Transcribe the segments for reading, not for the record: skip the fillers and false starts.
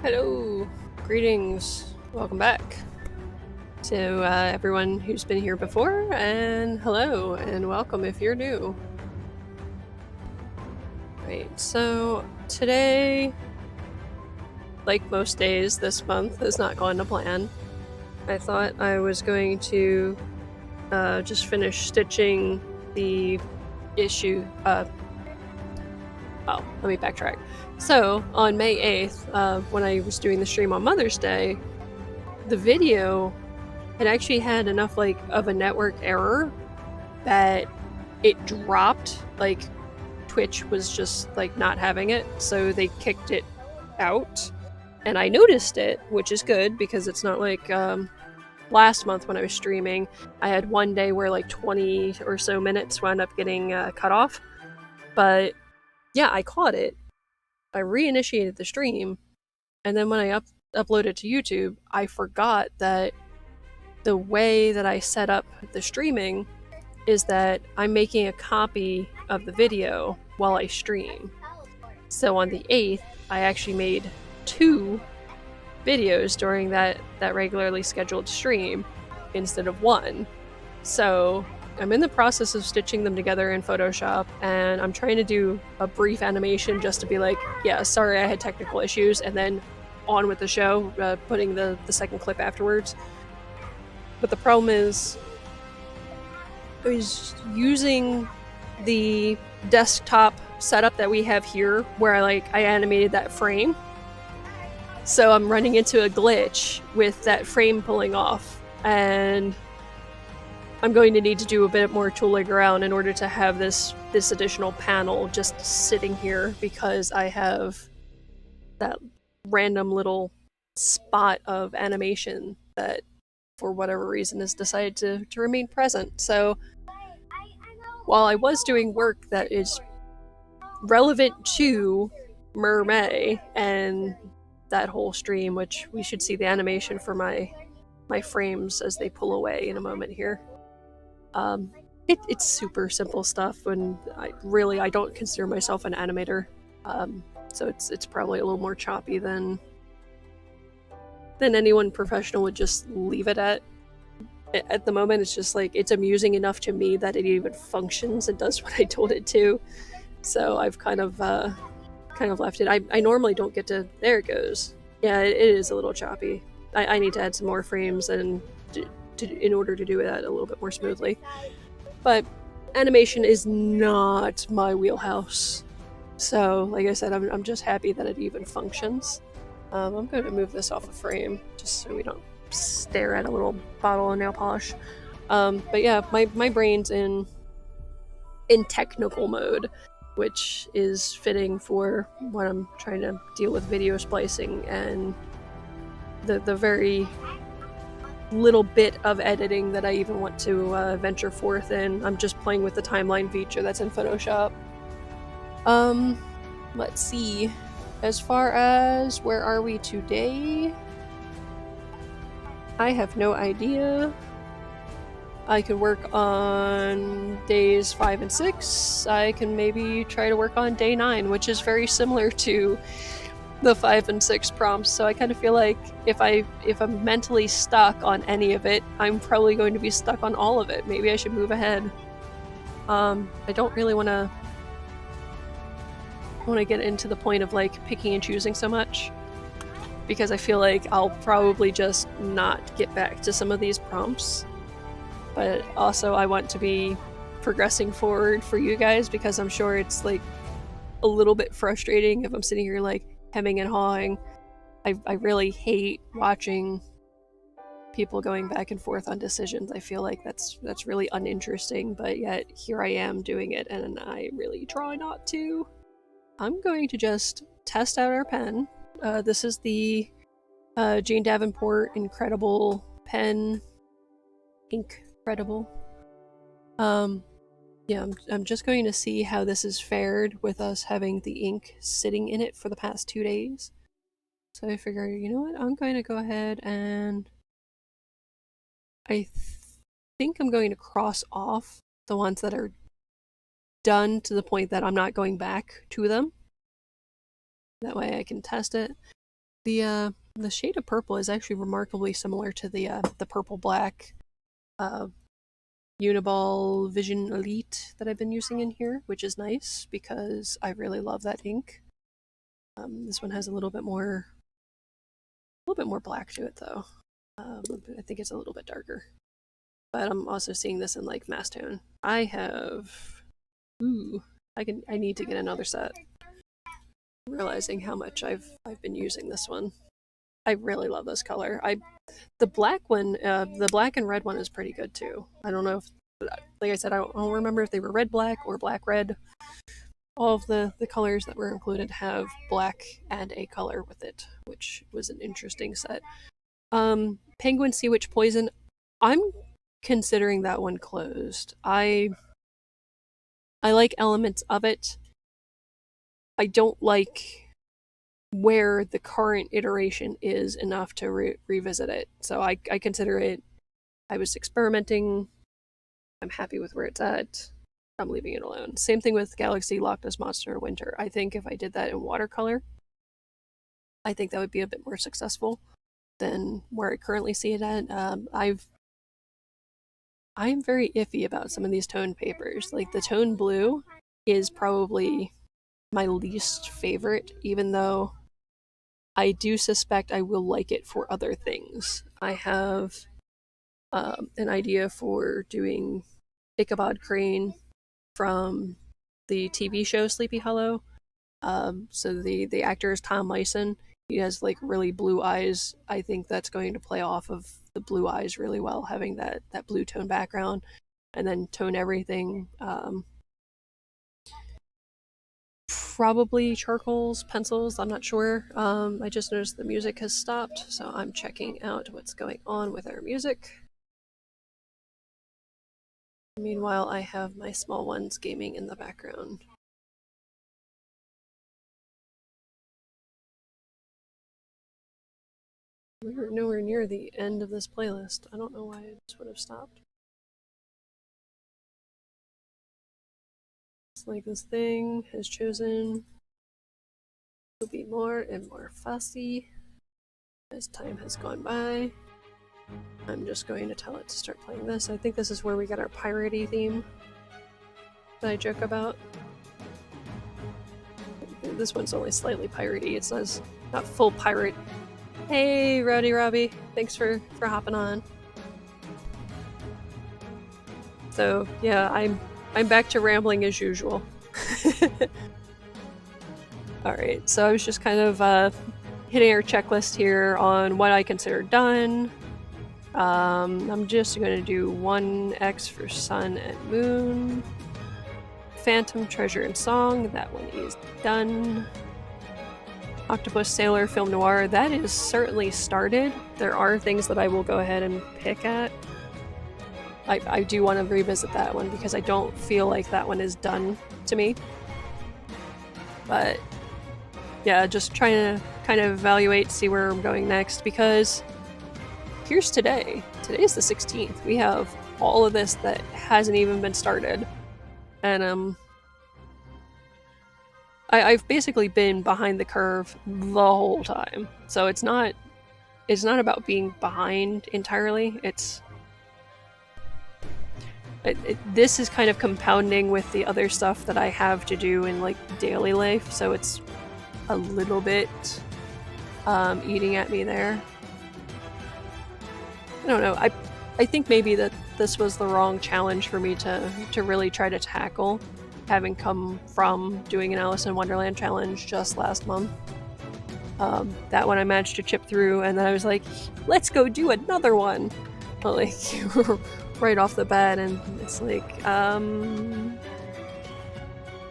Hello, greetings, welcome back to everyone who's been here before, and hello and welcome if you're new. Right, so today, like most days this month, has not gone to plan. I thought I was going to just finish stitching the issue. Oh, let me backtrack. So, on May 8th, when I was doing the stream on Mother's Day, the video it actually had enough of a network error that it dropped. Like Twitch was just not having it, so they kicked it out. And I noticed it, which is good because it's not like last month when I was streaming. I had one day where 20 or so minutes wound up getting cut off. But yeah, I caught it. I reinitiated the stream, and then when I uploaded to YouTube, I forgot that the way that I set up the streaming is that I'm making a copy of the video while I stream. So on the 8th, I actually made 2 videos during that regularly scheduled stream instead of 1. So I'm in the process of stitching them together in Photoshop, and I'm trying to do a brief animation just to be like, yeah, sorry I had technical issues, and then on with the show, putting the second clip afterwards. But the problem is, I was using the desktop setup that we have here, where I animated that frame. So I'm running into a glitch with that frame pulling off, and I'm going to need to do a bit more tooling around in order to have this additional panel just sitting here, because I have that random little spot of animation that for whatever reason has decided to remain present. So while I was doing work that is relevant to MerMay and that whole stream, which we should see the animation for my frames as they pull away in a moment here. It's super simple stuff, and I don't consider myself an animator, so it's probably a little more choppy than anyone professional would just leave it at. At the moment, it's just it's amusing enough to me that it even functions and does what I told it to. So I've kind of left it. I normally don't get to. There it goes. Yeah, it is a little choppy. I need to add some more frames and in order to do that a little bit more smoothly. But animation is not my wheelhouse. So, like I said, I'm just happy that it even functions. I'm going to move this off the frame just so we don't stare at a little bottle of nail polish. But yeah, my brain's in technical mode, which is fitting for when I'm trying to deal with video splicing and the very little bit of editing that I even want to venture forth in. I'm just playing with the timeline feature that's in Photoshop. Let's see. As far as where are we today? I have no idea. I could work on days 5 and 6. I can maybe try to work on day 9, which is very similar to the 5 and 6 prompts. So I kind of feel like if I'm mentally stuck on any of it, I'm probably going to be stuck on all of it. Maybe I should move ahead. I don't really want to get into the point of picking and choosing so much, because I feel like I'll probably just not get back to some of these prompts. But also I want to be progressing forward for you guys, because I'm sure it's a little bit frustrating if I'm sitting here hemming and hawing. I really hate watching people going back and forth on decisions. I feel like that's really uninteresting, but yet here I am doing it, and I really try not to. I'm going to just test out our pen. This is the Jane Davenport Incredible Pen. Incredible. Yeah, I'm just going to see how this is fared with us having the ink sitting in it for the past 2 days. So I figured, you know what, I'm going to go ahead and I think I'm going to cross off the ones that are done to the point that I'm not going back to them. That way I can test it. The shade of purple is actually remarkably similar to the purple black uh, Uniball Vision Elite that I've been using in here, which is nice because I really love that ink. This one has a little bit more black to it though. I think it's a little bit darker. But I'm also seeing this in like mass tone. I have, ooh, I need to get another set. I'm realizing how much I've been using this one. I really love this color. The black one, the black and red one is pretty good too. I don't know if, like I said, I don't remember if they were red black or black red. All of the colors that were included have black and a color with it, which was an interesting set. Penguin Sea Witch Poison, I'm considering that one closed. I like elements of it. I don't like where the current iteration is enough to revisit it. So I consider it, I was experimenting. I'm happy with where it's at. I'm leaving it alone. Same thing with Galaxy Loch Ness Monster Winter. I think if I did that in watercolor, I think that would be a bit more successful than where I currently see it at. I'm very iffy about some of these tone papers. Like the tone blue is probably my least favorite, even though I do suspect I will like it for other things. I have an idea for doing Ichabod Crane from the TV show Sleepy Hollow. So the actor is Tom Myson. He has like really blue eyes. I think that's going to play off of the blue eyes really well, having that blue tone background, and then tone everything. Probably charcoals, pencils. I'm not sure. I just noticed the music has stopped, so I'm checking out what's going on with our music. Meanwhile, I have my small ones gaming in the background. We were nowhere near the end of this playlist. I don't know why this would have stopped. It's like this thing has chosen to be more and more fussy as time has gone by. I'm just going to tell it to start playing this. I think this is where we got our piratey theme that I joke about. This one's only slightly piratey. It's not full pirate. Hey, Rowdy Robbie. Thanks for hopping on. So yeah, I'm back to rambling as usual. Alright, so I was just kind of hitting our checklist here on what I consider done. I'm just going to do 1X for Sun and Moon. Phantom, Treasure, and Song, that one is done. Octopus Sailor Film Noir, that is certainly started. There are things that I will go ahead and pick at. I do want to revisit that one because I don't feel like that one is done to me. But yeah, just trying to kind of evaluate, see where I'm going next, because here's today. Today's the 16th. We have all of this that hasn't even been started. And I've basically been behind the curve the whole time. So it's not about being behind entirely. This is kind of compounding with the other stuff that I have to do in like daily life, so it's a little bit eating at me there. I don't know. I think maybe that this was the wrong challenge for me to really try to tackle, having come from doing an Alice in Wonderland challenge just last month. That one I managed to chip through, and then I was like, let's go do another one. But like right off the bat, and it's like I'm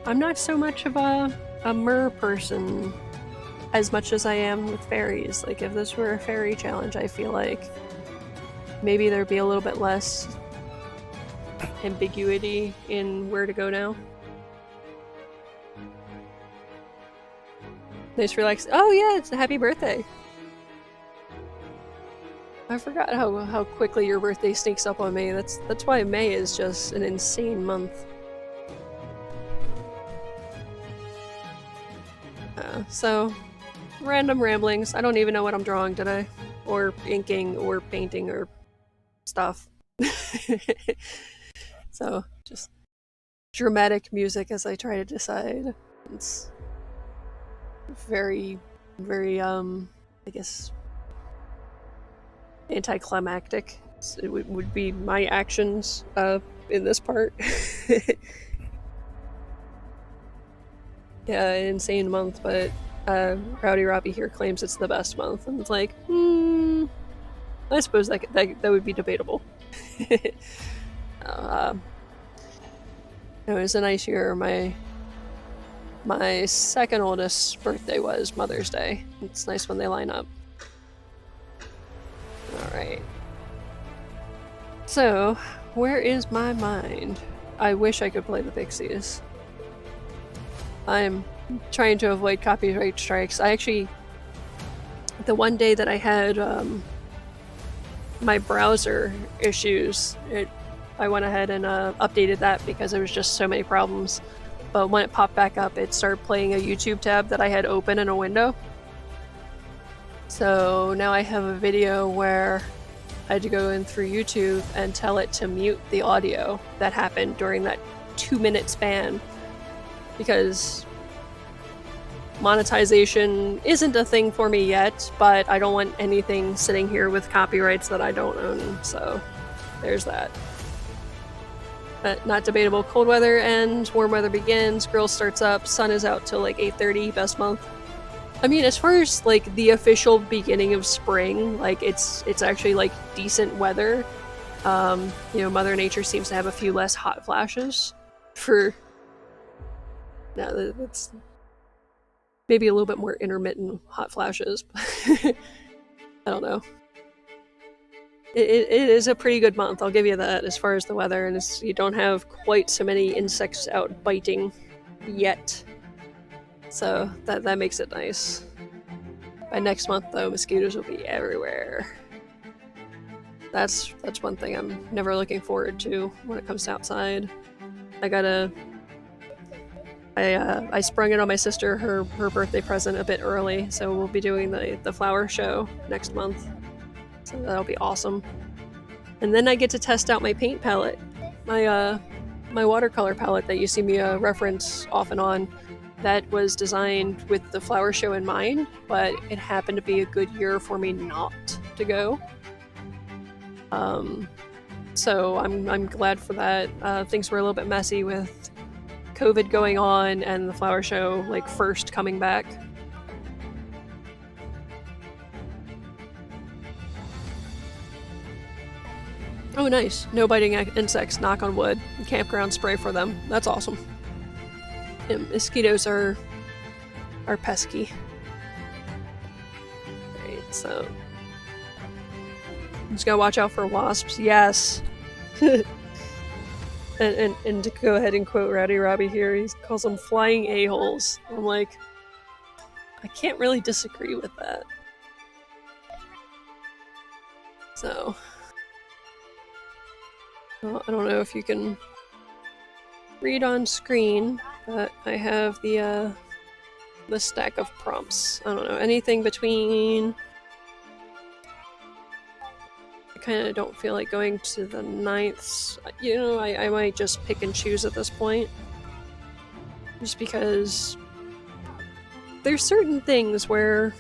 not so much of a mer person as much as I am with fairies. Like if this were a fairy challenge, I feel like maybe there'd be a little bit less ambiguity in where to go now. Nice relax. Oh yeah, it's a happy birthday. I forgot how quickly your birthday sneaks up on me. That's why May is just an insane month. So random ramblings. I don't even know what I'm drawing today, or inking, or painting, or stuff. So, just dramatic music as I try to decide. It's very, very, I guess, anticlimactic. So it would be my actions in this part. Yeah, insane month, but Rowdy Robbie here claims it's the best month, and it's like, I suppose that would be debatable. uh, it was a nice year. My second oldest's birthday was Mother's Day. It's nice when they line up. Alright. So, where is my mind? I wish I could play the Pixies. I'm trying to avoid copyright strikes. The one day that I had my browser issues, I went ahead and updated that because there was just so many problems. But when it popped back up, it started playing a YouTube tab that I had open in a window. So now I have a video where I had to go in through YouTube and tell it to mute the audio that happened during that 2-minute span, because monetization isn't a thing for me yet, but I don't want anything sitting here with copyrights that I don't own, so there's that. But not debatable. Cold weather ends, warm weather begins, grill starts up, sun is out till like 8:30, best month. I mean, as far as like the official beginning of spring, like it's actually like decent weather. Mother Nature seems to have a few less hot flashes for it's maybe a little bit more intermittent hot flashes. I don't know. It is a pretty good month, I'll give you that, as far as the weather, and you don't have quite so many insects out biting yet. So that makes it nice. By next month, though, mosquitoes will be everywhere. That's one thing I'm never looking forward to when it comes to outside. I sprung it on my sister, her birthday present, a bit early, so we'll be doing the flower show next month. So that'll be awesome. And then I get to test out my paint palette. My watercolor palette that you see me reference off and on, that was designed with the flower show in mind, but it happened to be a good year for me not to go. So I'm glad for that. Things were a little bit messy with COVID going on and the flower show like first coming back. Oh, nice. No biting insects, knock on wood. Campground spray for them. That's awesome. Yeah, mosquitoes are pesky. Right, so just gotta watch out for wasps. Yes. and to go ahead and quote Rowdy Robbie here, he calls them flying a-holes. I'm like, I can't really disagree with that. So well, I don't know if you can read on screen, but I have the stack of prompts. I don't know, anything between... I kind of don't feel like going to the 9th. You know, I might just pick and choose at this point. Just because there's certain things where,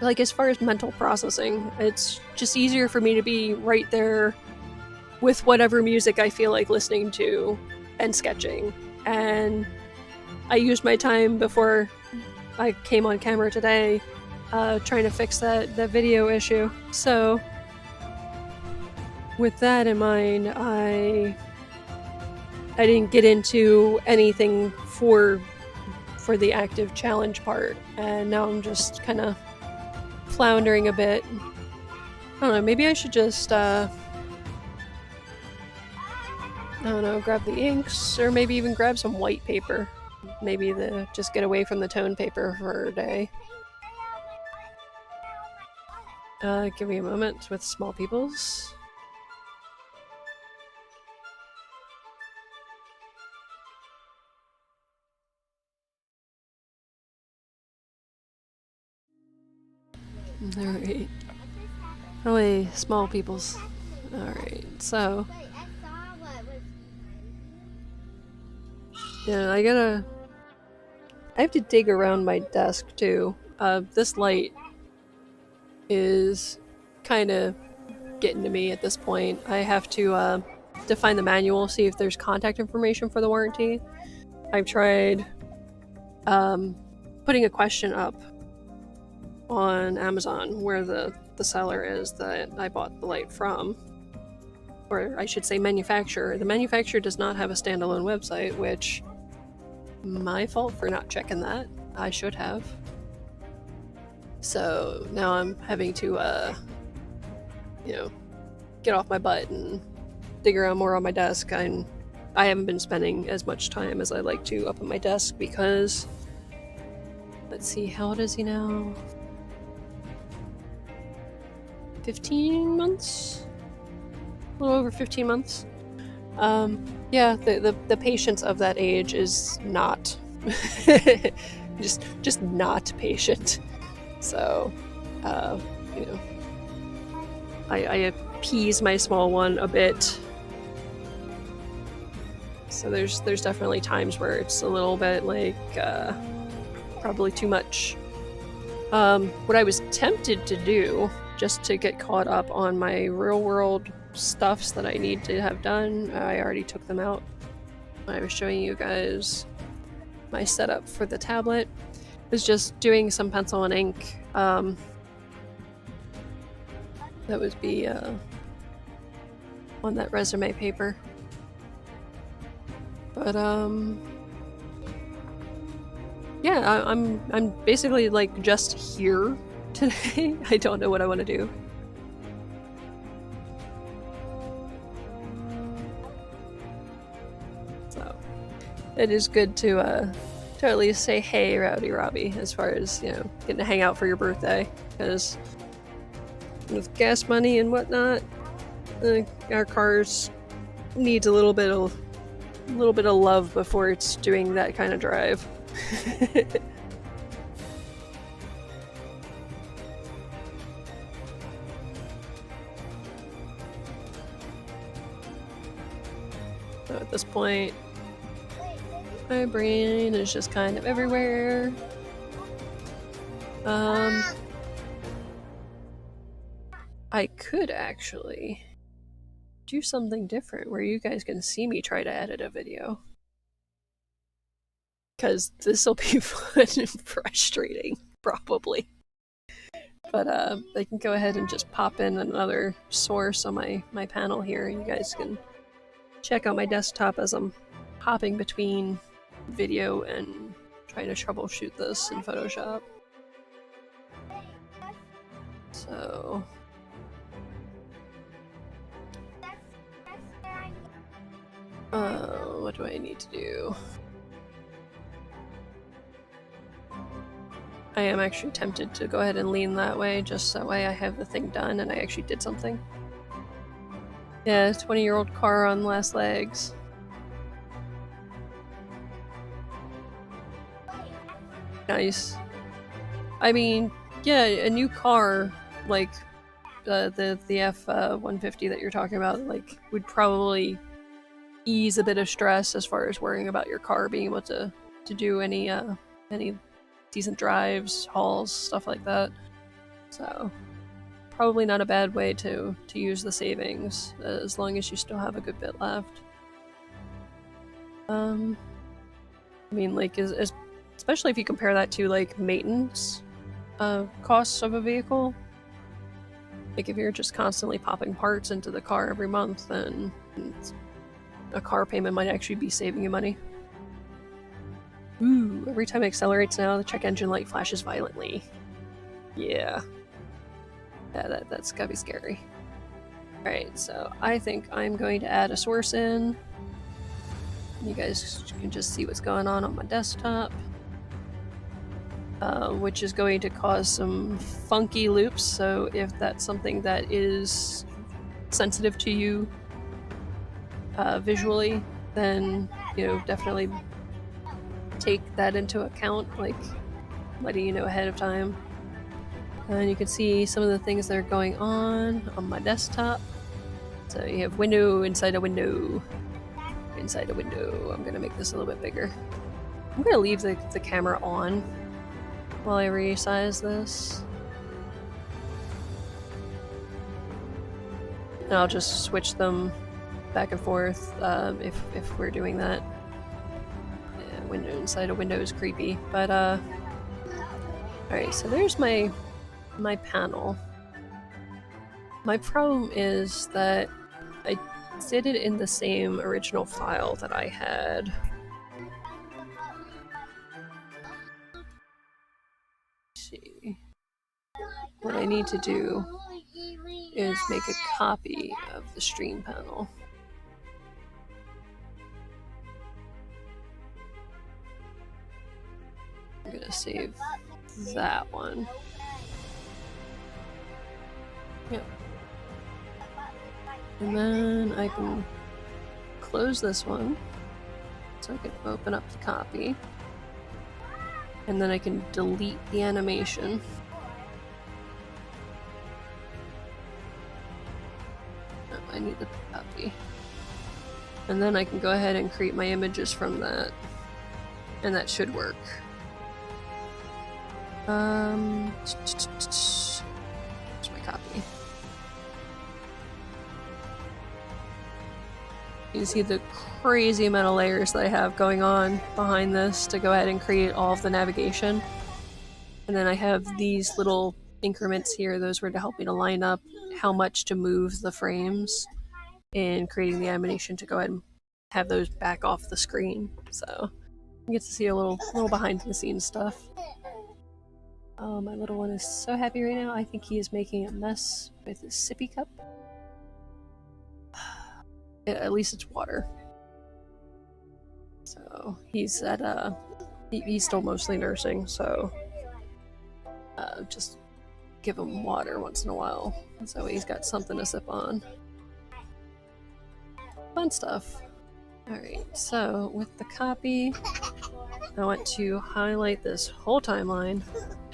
like, as far as mental processing, it's just easier for me to be right there with whatever music I feel like listening to and sketching. And I used my time before I came on camera today trying to fix that video issue. So with that in mind, I didn't get into anything for the active challenge part, and now I'm just kind of floundering a bit. I don't know, maybe I should just I don't know, grab the inks, or maybe even grab some white paper. Maybe just get away from the tone paper for a day. Give me a moment with small peoples. Oh wait, small peoples. Alright, so yeah, I have to dig around my desk too. This light is kind of getting to me at this point. I have to find the manual, see if there's contact information for the warranty. I've tried putting a question up on Amazon where the seller is that I bought the light from. Or I should say manufacturer. The manufacturer does not have a standalone website, which my fault for not checking that. I should have. So now I'm having to, get off my butt and dig around more on my desk. I haven't been spending as much time as I like to up at my desk because, let's see, how old is he now? 15 months? A little over 15 months. Yeah, the patience of that age is not just not patient. So, I appease my small one a bit. So there's definitely times where it's a little bit like probably too much. What I was tempted to do, just to get caught up on my real world stuffs that I need to have done, I already took them out when I was showing you guys my setup for the tablet, was just doing some pencil and ink. That would be on that resume paper. But yeah, I'm basically like just here today. I don't know what I want to do. So it is good to at least say hey, Rowdy Robbie, as far as, getting to hang out for your birthday, because with gas money and whatnot, our cars needs a little bit of love before it's doing that kind of drive. So at this point, my brain is just kind of everywhere. I could actually do something different where you guys can see me try to edit a video. Because this'll be fun and frustrating, probably. But I can go ahead and just pop in another source on my panel here. You guys can check out my desktop as I'm hopping between video and trying to troubleshoot this in Photoshop. So what do I need to do? I am actually tempted to go ahead and lean that way, just that way I have the thing done and I actually did something. Yeah, 20-year-old car on last legs. Nice. I mean, yeah, a new car, like the F-150 that you're talking about, like, would probably ease a bit of stress as far as worrying about your car being able to do any decent drives, hauls, stuff like that. So probably not a bad way to use the savings, as long as you still have a good bit left. I mean, like, especially if you compare that to like maintenance costs of a vehicle. Like, if you're just constantly popping parts into the car every month, then a car payment might actually be saving you money. Ooh, every time it accelerates now, the check engine light flashes violently. Yeah. Yeah, that's gotta be scary. Alright, so I think I'm going to add a source in. You guys can just see what's going on my desktop. Which is going to cause some funky loops, so if that's something that is sensitive to you visually, then, definitely take that into account, like letting you know ahead of time. And you can see some of the things that are going on my desktop. So you have window inside a window. Inside a window. I'm gonna make this a little bit bigger. I'm gonna leave the camera on while I resize this. And I'll just switch them back and forth if we're doing that. Yeah, window inside a window is creepy, but alright, so there's my panel. My problem is that I did it in the same original file that I had. Let's see. What I need to do is make a copy of the stream panel. I'm gonna save that one. Yep. And then I can close this one so I can open up the copy. And then I can delete the animation. Oh, I need the copy. And then I can go ahead and create my images from that. And that should work. Here's my copy. You can see the crazy amount of layers that I have going on behind this to go ahead and create all of the navigation. And then I have these little increments here. Those were to help me to line up how much to move the frames in creating the animation to go ahead and have those back off the screen. So you get to see a little behind the scenes stuff. Oh, my little one is so happy right now. I think he is making a mess with his sippy cup. At least it's water. So he's at he's still mostly nursing, so just give him water once in a while. So he's got something to sip on. Fun stuff. Alright, so with the copy, I want to highlight this whole timeline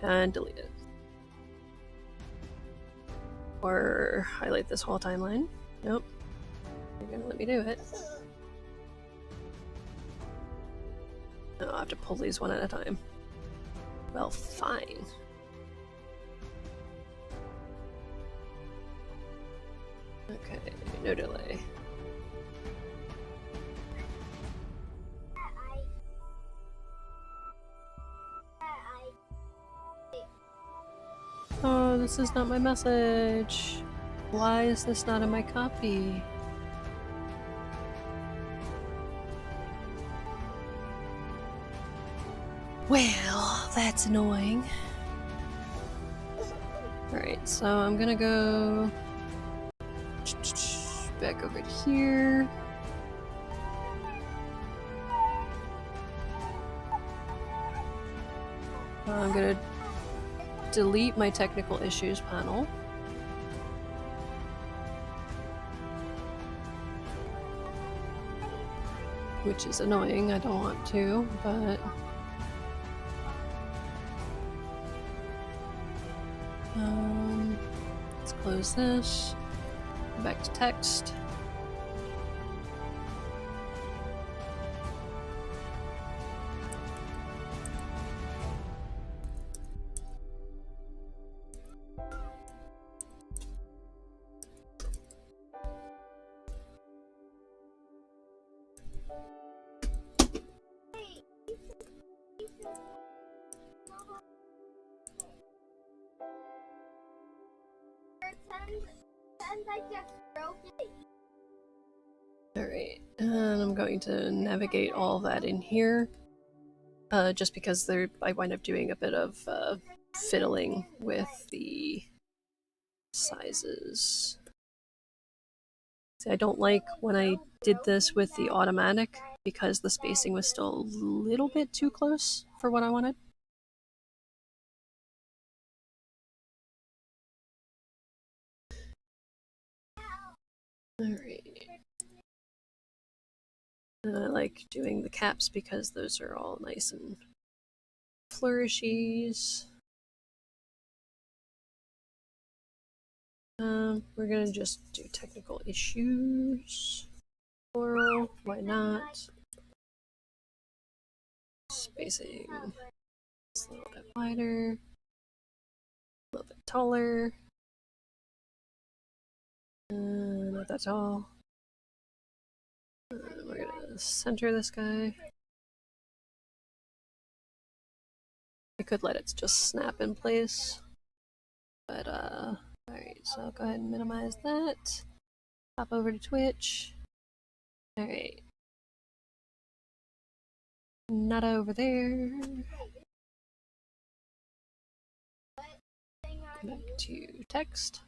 and delete it. Or highlight this whole timeline. Nope. You're gonna let me do it. No, I'll have to pull these one at a time. Well, fine. Okay, no delay. Oh, this is not my message. Why is this not in my copy? Well, that's annoying. Alright, so I'm gonna go back over here. I'm gonna delete my technical issues panel. Which is annoying, I don't want to, but... let's close this. Go back to text. Alright, and I'm going to navigate all that in here. Just because I wind up doing a bit of fiddling with the sizes. See, I don't like when I did this with the automatic because the spacing was still a little bit too close for what I wanted. Alright. And I like doing the caps because those are all nice and flourishies. We're gonna just do technical issues. Plural, why not? Spacing just a little bit wider, a little bit taller. Not that tall. We're gonna center this guy. I could let it just snap in place. But, alright, so I'll go ahead and minimize that. Hop over to Twitch. Alright. Nada over there. Back to text.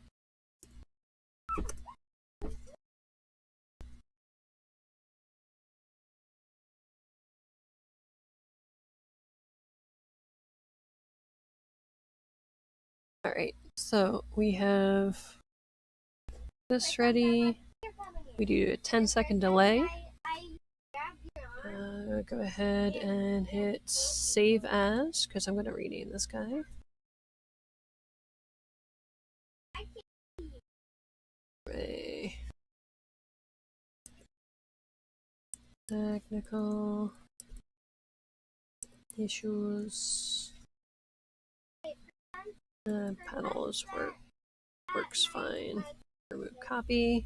Alright, so we have this ready. We do a 10-second delay. Go ahead and hit save as, because I'm going to rename this guy. Ray. Technical issues. Panels works fine. Remove copy.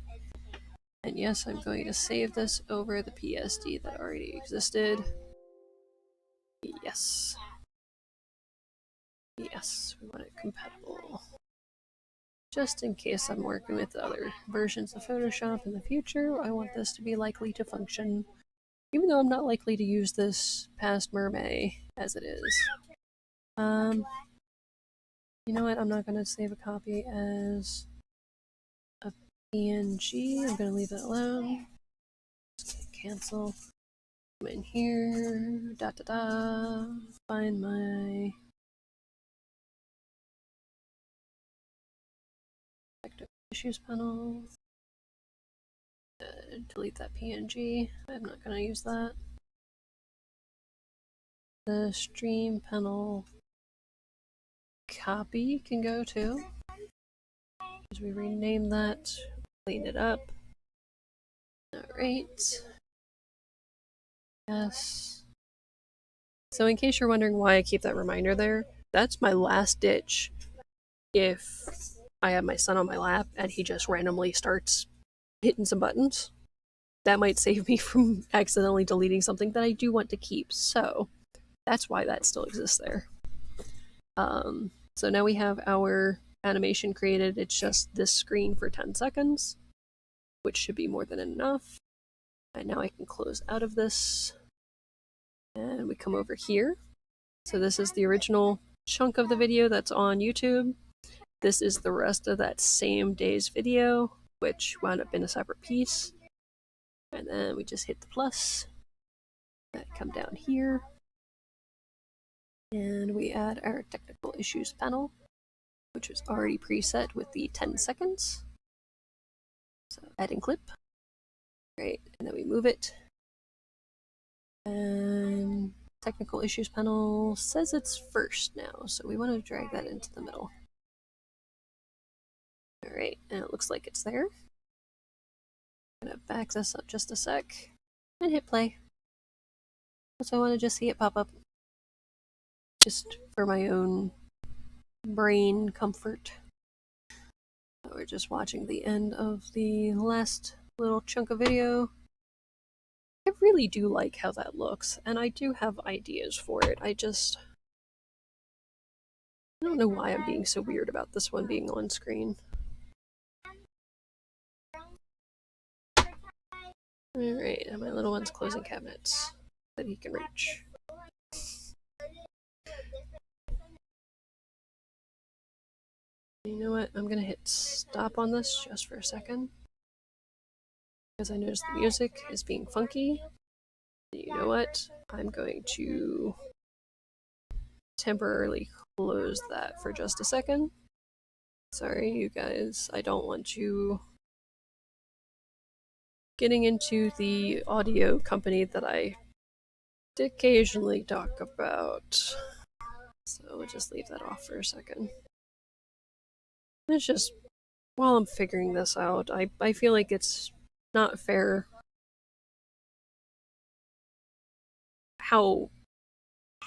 And yes, I'm going to save this over the PSD that already existed. Yes. Yes, we want it compatible. Just in case I'm working with other versions of Photoshop in the future, I want this to be likely to function, even though I'm not likely to use this past MerMay as it is. You know what? I'm not going to save a copy as a PNG. I'm going to leave that alone. Just cancel. Come in here. Da da da. Find my issues panel. Delete that PNG. I'm not going to use that. The stream panel copy can go too. As we rename that, clean it up. Alright. Yes. So in case you're wondering why I keep that reminder there, that's my last ditch if I have my son on my lap and he just randomly starts hitting some buttons. That might save me from accidentally deleting something that I do want to keep. So that's why that still exists there. So now we have our animation created. It's just this screen for 10 seconds, which should be more than enough. And now I can close out of this. And we come over here. So this is the original chunk of the video that's on YouTube. This is the rest of that same day's video, which wound up in a separate piece. And then we just hit the plus. Come down here. And we add our technical issues panel, which was already preset with the 10 seconds. So adding clip. Right, and then we move it. And technical issues panel says it's first now, so we want to drag that into the middle. Alright, and it looks like it's there. I'm gonna back this up just a sec and hit play. So I want to just see it pop up. Just for my own brain comfort. We're just watching the end of the last little chunk of video. I really do like how that looks, and I do have ideas for it. I don't know why I'm being so weird about this one being on screen. Alright, and my little one's closing cabinets that he can reach. You know what? I'm gonna hit stop on this just for a second. Because I noticed the music is being funky. You know what? I'm going to temporarily close that for just a second. Sorry, you guys. I don't want you getting into the audio company that I occasionally talk about. So we'll just leave that off for a second. It's just while I'm figuring this out, I feel like it's not fair how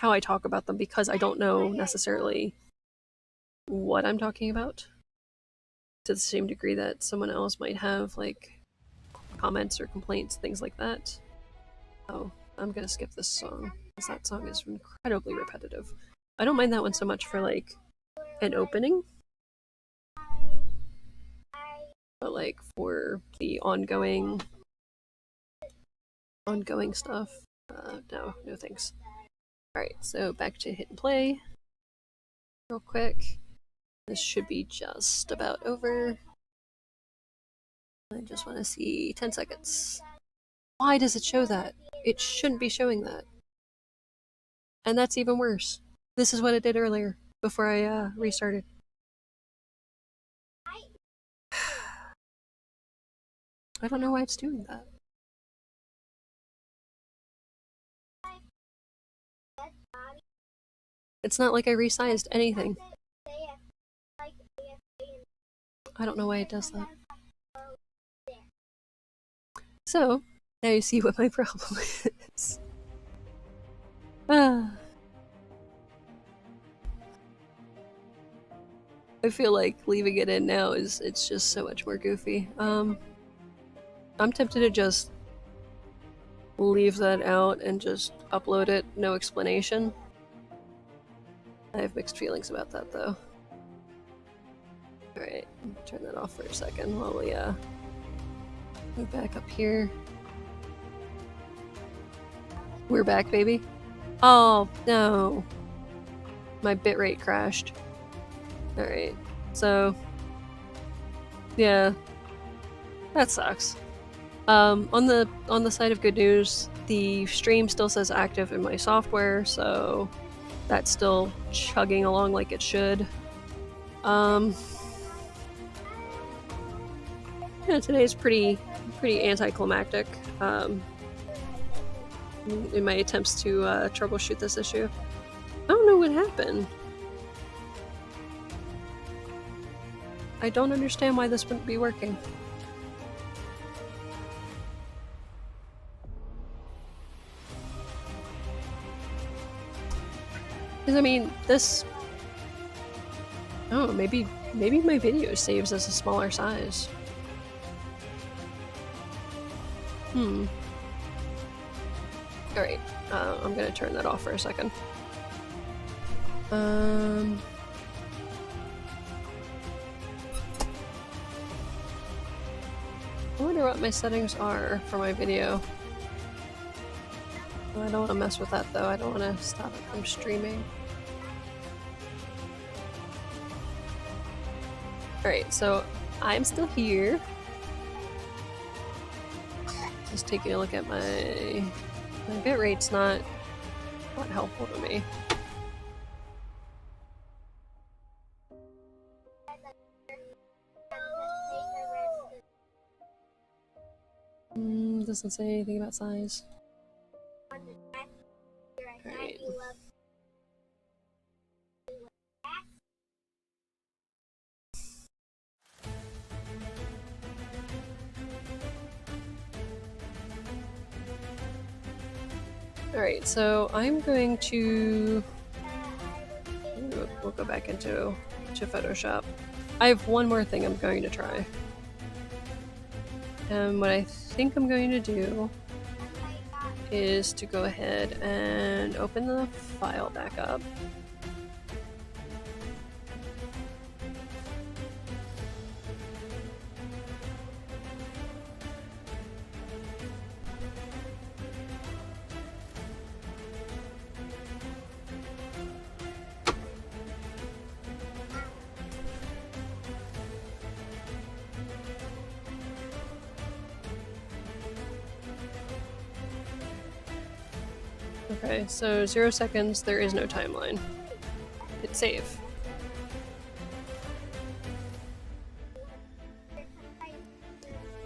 I talk about them because I don't know necessarily what I'm talking about to the same degree that someone else might have, like comments or complaints, things like that. Oh, I'm gonna skip this song because that song is incredibly repetitive. I don't mind that one so much for like an opening, but like for the ongoing stuff, no thanks. All right, so back to hit and play real quick. This should be just about over. I just want to see 10 seconds. Why does it show that? It shouldn't be showing that. And that's even worse. This is what it did earlier before I restarted. I don't know why it's doing that. It's not like I resized anything. I don't know why it does that. So, now you see what my problem is. I feel like leaving it in now it's just so much more goofy. I'm tempted to just leave that out and just upload it, no explanation. I have mixed feelings about that though. Alright, turn that off for a second while we move back up here. We're back, baby. Oh no. My bitrate crashed. Alright, so yeah. That sucks. On the side of good news, the stream still says active in my software, so that's still chugging along like it should. Yeah, today's pretty anticlimactic in my attempts to troubleshoot this issue. I don't know what happened. I don't understand why this wouldn't be working. Because I mean, this... Oh, maybe my video saves as a smaller size. Alright, I'm gonna turn that off for a second. I wonder what my settings are for my video. I don't want to mess with that though, I don't want to stop it from streaming. Alright, so I'm still here. Just taking a look at my bitrate's not helpful to me. Doesn't say anything about size. Alright. Alright, so I'm going to... We'll go back into Photoshop. I have one more thing I'm going to try. And what I think I'm going to do is to go ahead and open the file back up. Okay, so 0 seconds, there is no timeline. Hit save.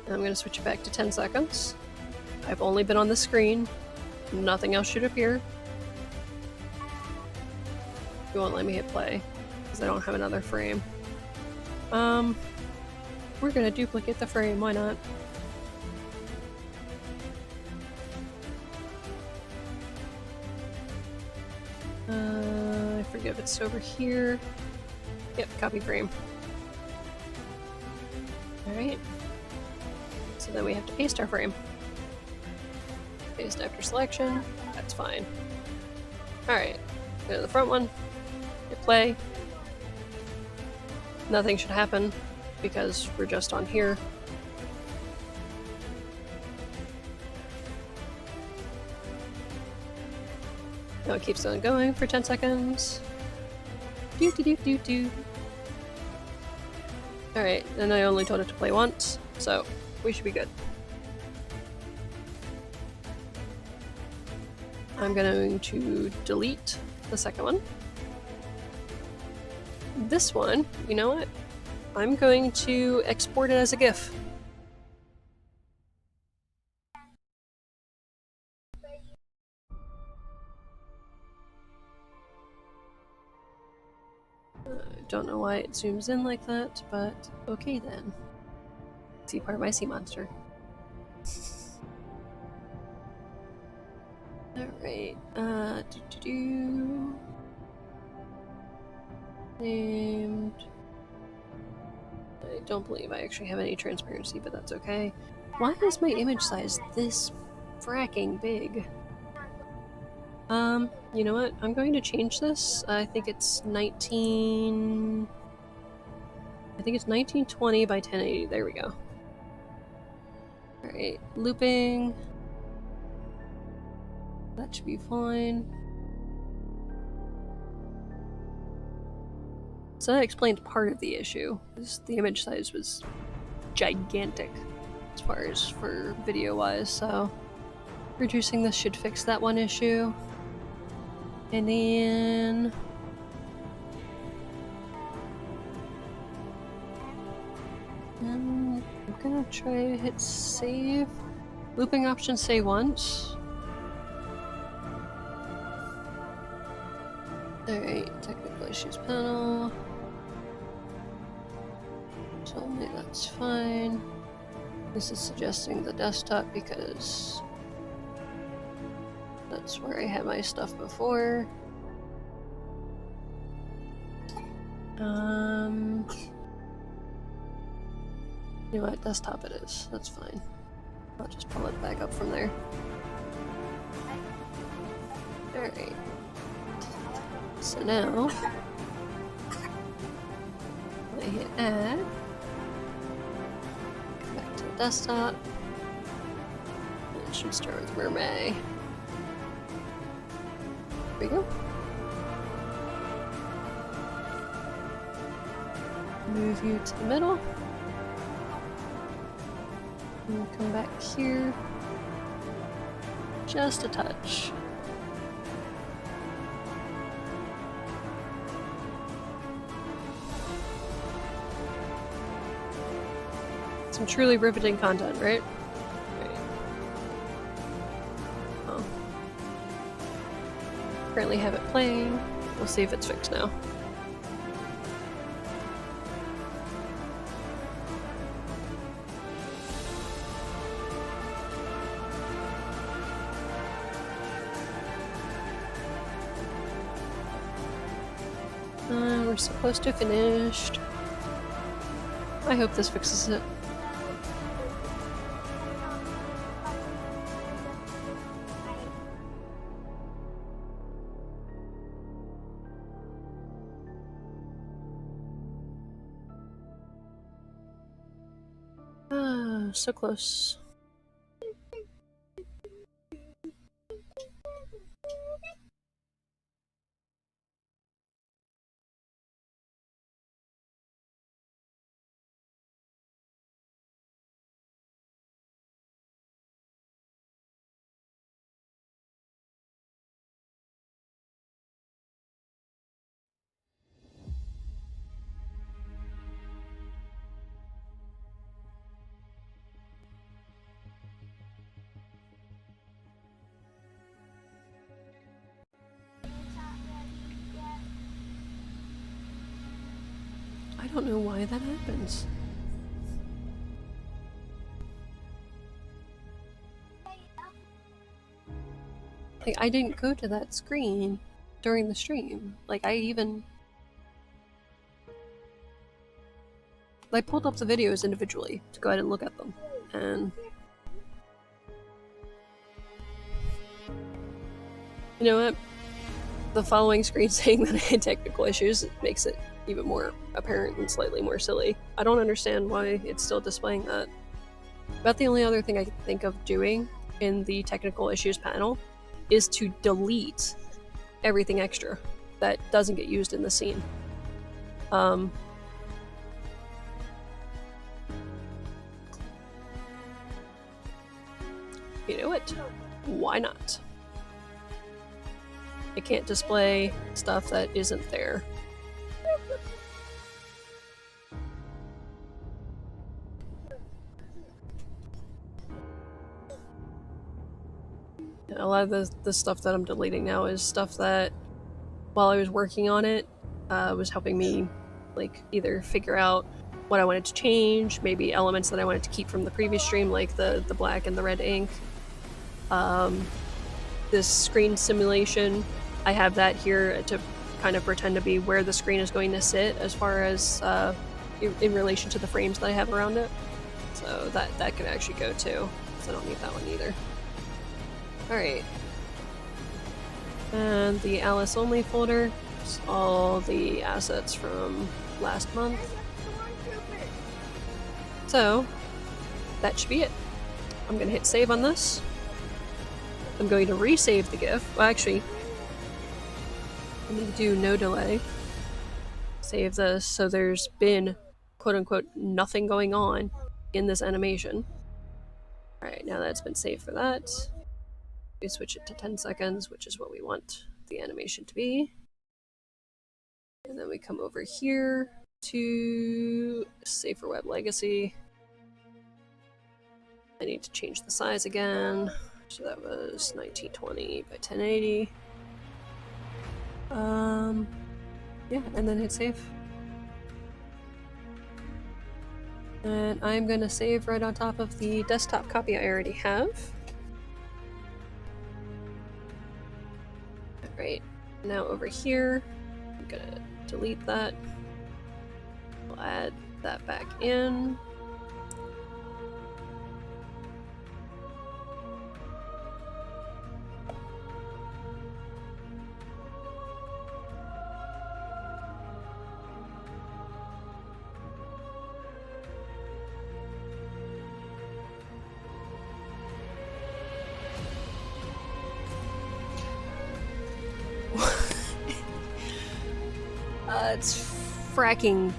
I'm gonna switch it back to 10 seconds. I've only been on the screen. Nothing else should appear. You won't let me hit play, because I don't have another frame. we're gonna duplicate the frame, why not? I forget if it's over here. Yep, copy frame. Alright. So then we have to paste our frame. Paste after selection. That's fine. Alright. Go to the front one. Hit play. Nothing should happen because we're just on here. Now it keeps on going for 10 seconds. Do do do do do. Alright, and I only told it to play once, so we should be good. I'm going to delete the second one. This one, you know what? I'm going to export it as a GIF. Don't know why it zooms in like that, but okay then. See part of my sea monster. Alright, named... I don't believe I actually have any transparency, but that's okay. Why is my image size this fracking big? You know what? I'm going to change this. I think it's 1920 by 1080. There we go. Alright, looping. That should be fine. So that explained part of the issue. The image size was gigantic as far as for video-wise, so reducing this should fix that one issue. And then... I'm gonna try to hit save. Looping option say once. Alright, technical issues panel. Tell me that's fine. This is suggesting the desktop because that's where I had my stuff before. You know what? Desktop it is. That's fine. I'll just pull it back up from there. Alright. So now, I hit add. Go back to the desktop. And it should start with MerMay. There we go. Move you to the middle. And come back here. Just a touch. Some truly riveting content, right? Right. Oh. Currently have it playing. We'll see if it's fixed now. We're supposed to finished. I hope this fixes it. Ah, so close. I don't know why that happens. Like, I didn't go to that screen during the stream. Like, I pulled up the videos individually to go ahead and look at them. And you know what? The following screen saying that I had technical issues makes it even more apparent and slightly more silly. I don't understand why it's still displaying that. About the only other thing I can think of doing in the technical issues panel is to delete everything extra that doesn't get used in the scene. You know what? Why not? It can't display stuff that isn't there. A lot of the stuff that I'm deleting now is stuff that, while I was working on it, was helping me like either figure out what I wanted to change, maybe elements that I wanted to keep from the previous stream, like the black and the red ink. This screen simulation, I have that here to kind of pretend to be where the screen is going to sit as far as in relation to the frames that I have around it. So that could actually go too, so I don't need that one either. Alright. And the Alice only folder is all the assets from last month. So, that should be it. I'm gonna hit save on this. I'm going to resave the GIF. Well, actually, I'm gonna do no delay. Save this so there's been quote-unquote nothing going on in this animation. Alright, now that it's been saved for that, we switch it to 10 seconds, which is what we want the animation to be. And then we come over here to Save for Web Legacy. I need to change the size again. So that was 1920 by 1080. Yeah, and then hit save. And I'm gonna save right on top of the desktop copy I already have. Alright, now over here, I'm gonna delete that. We'll add that back in. It's fracking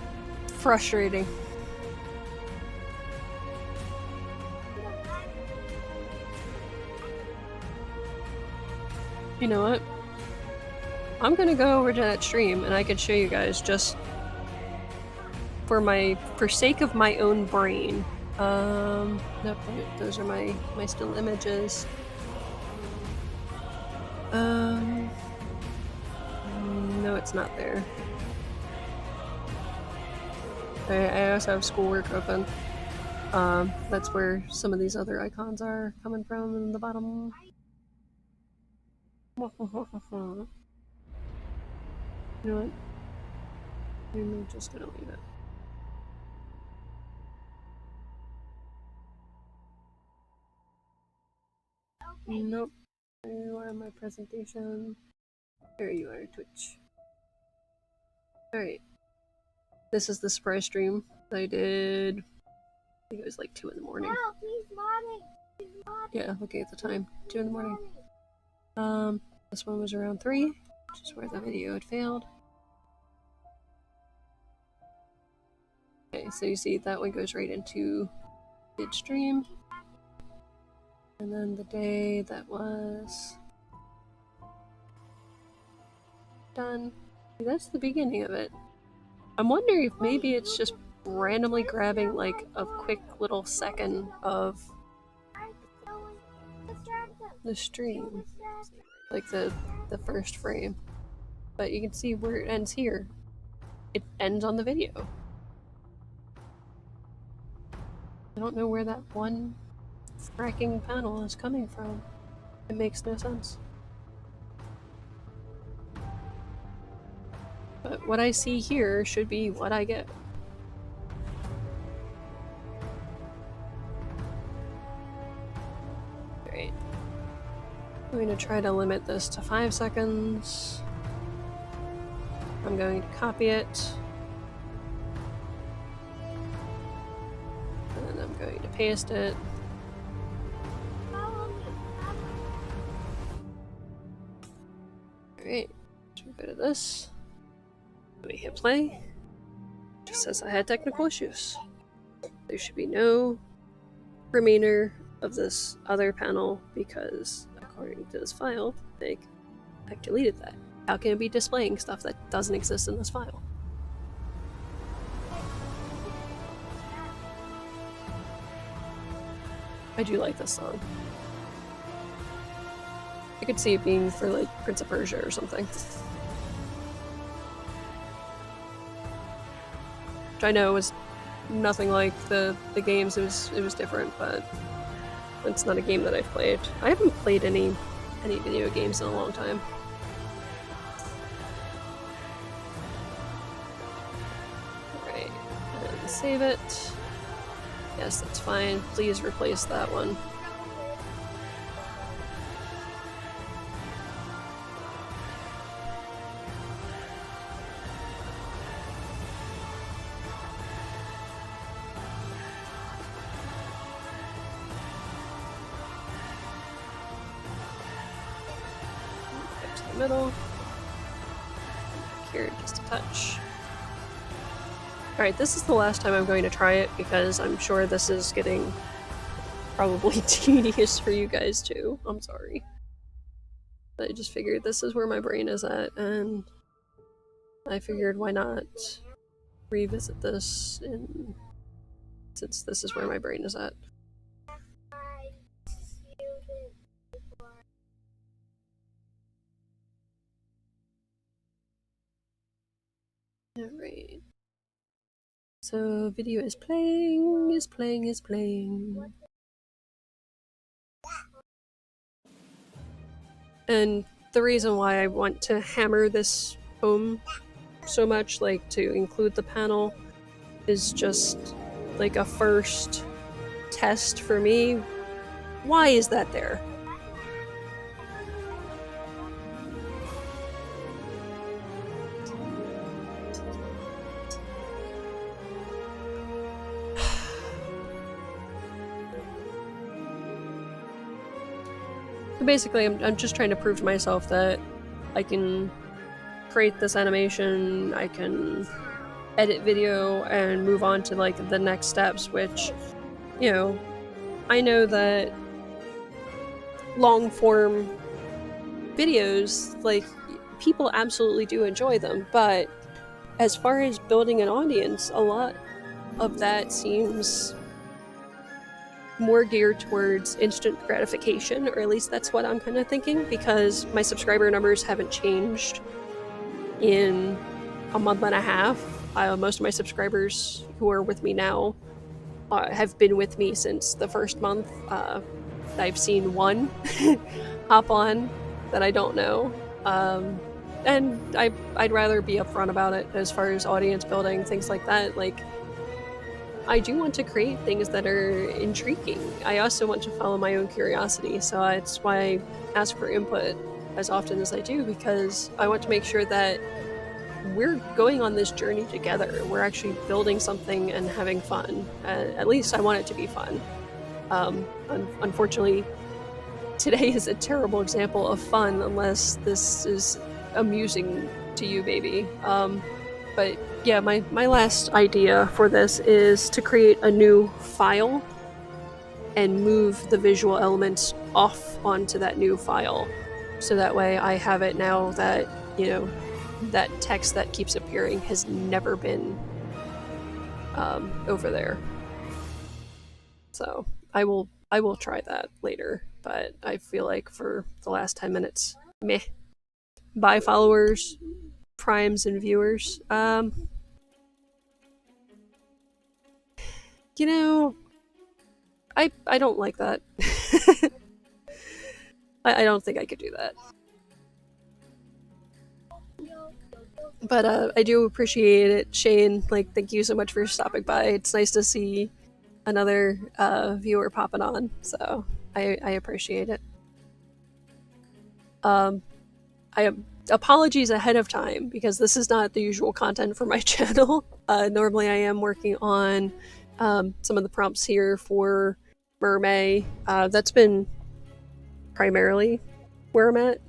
frustrating. You know what? I'm gonna go over to that stream and I can show you guys just for sake of my own brain. Nope, those are my still images. No, it's not there. I also have schoolwork open. That's where some of these other icons are coming from in the bottom. You know what? I'm just gonna leave it. Nope. There you are, my presentation. There you are, Twitch. Alright. This is the surprise stream that I did. I think it was like 2 in the morning. No, please, Mommy. Please, Mommy. Yeah, looking at the time. 2 in the morning. This one was around 3, which is where the video had failed. Okay, so you see that one goes right into midstream. And then the day that was done. That's the beginning of it. I'm wondering if maybe it's just randomly grabbing like a quick little second of the stream. Like the first frame. But you can see where it ends here. It ends on the video. I don't know where that one fracking panel is coming from. It makes no sense. But what I see here should be what I get. Alright. I'm going to try to limit this to 5 seconds. I'm going to copy it. And I'm going to paste it. Alright, so go to this. Let me hit play. It just says I had technical issues. There should be no remainder of this other panel because according to this file, like, I've deleted that. How can it be displaying stuff that doesn't exist in this file? I do like this song. I could see it being for like Prince of Persia or something. Which I know was nothing like the games. It was different, but it's not a game that I've played. I haven't played any video games in a long time. Alright, and save it. Yes, that's fine. Please replace that one. Middle. Here, just a touch. Alright, this is the last time I'm going to try it because I'm sure this is getting probably tedious for you guys too. I'm sorry. I just figured this is where my brain is at, and I figured why not revisit this since this is where my brain is at. Alright. So video is playing. And the reason why I want to hammer this home so much, like to include the panel, is just like a first test for me. Why is that there? Basically, I'm just trying to prove to myself that I can create this animation, I can edit video, and move on to like the next steps, which, you know, I know that long form videos, like, people absolutely do enjoy them, but as far as building an audience, a lot of that seems more geared towards instant gratification, or at least that's what I'm kind of thinking, because my subscriber numbers haven't changed in a month and a half. Most of my subscribers who are with me now have been with me since the first month. I've seen one hop on that I don't know, and I'd rather be upfront about it as far as audience building, things like that. Like, I do want to create things that are intriguing. I also want to follow my own curiosity, so it's why I ask for input as often as I do, because I want to make sure that we're going on this journey together. We're actually building something and having fun. At least I want it to be fun. Unfortunately, today is a terrible example of fun unless this is amusing to you, baby. But yeah, my last idea for this is to create a new file and move the visual elements off onto that new file. So that way I have it now that, you know, that text that keeps appearing has never been over there. So I will try that later, but I feel like for the last 10 minutes, meh. Bye followers, primes, and viewers. You know, I don't like that. I don't think I could do that. But I do appreciate it, Shane. Like, thank you so much for stopping by. It's nice to see another viewer popping on, so I appreciate it. Um, I apologies ahead of time because this is not the usual content for my channel. Normally, I am working on some of the prompts here for MerMay. That's been primarily where I'm at.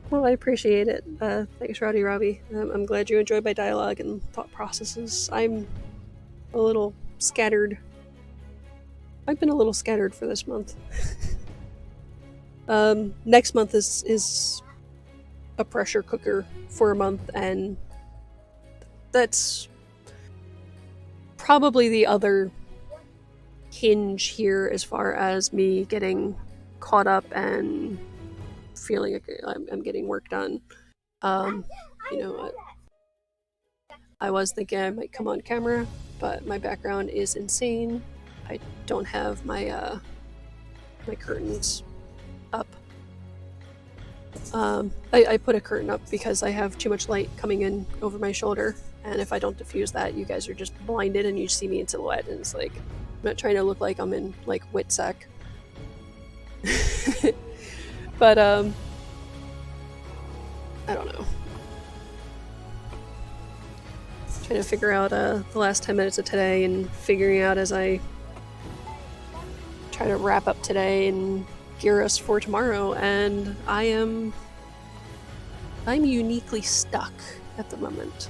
Well, I appreciate it. Thanks, Rowdy Robbie. I'm glad you enjoyed my dialogue and thought processes. I'm a little scattered. I've been a little scattered for this month. Next month is a pressure cooker for a month, and that's probably the other hinge here as far as me getting caught up and feeling like I'm getting work done. You know, I was thinking I might come on camera, but my background is insane. I don't have my my curtains up. I put a curtain up because I have too much light coming in over my shoulder, and if I don't diffuse that, you guys are just blinded and you see me in silhouette, and it's like, I'm not trying to look like I'm in like Witsec. But I don't know. Trying to figure out the last 10 minutes of today and figuring out as I try to wrap up today and gear us for tomorrow, and I'm uniquely stuck at the moment.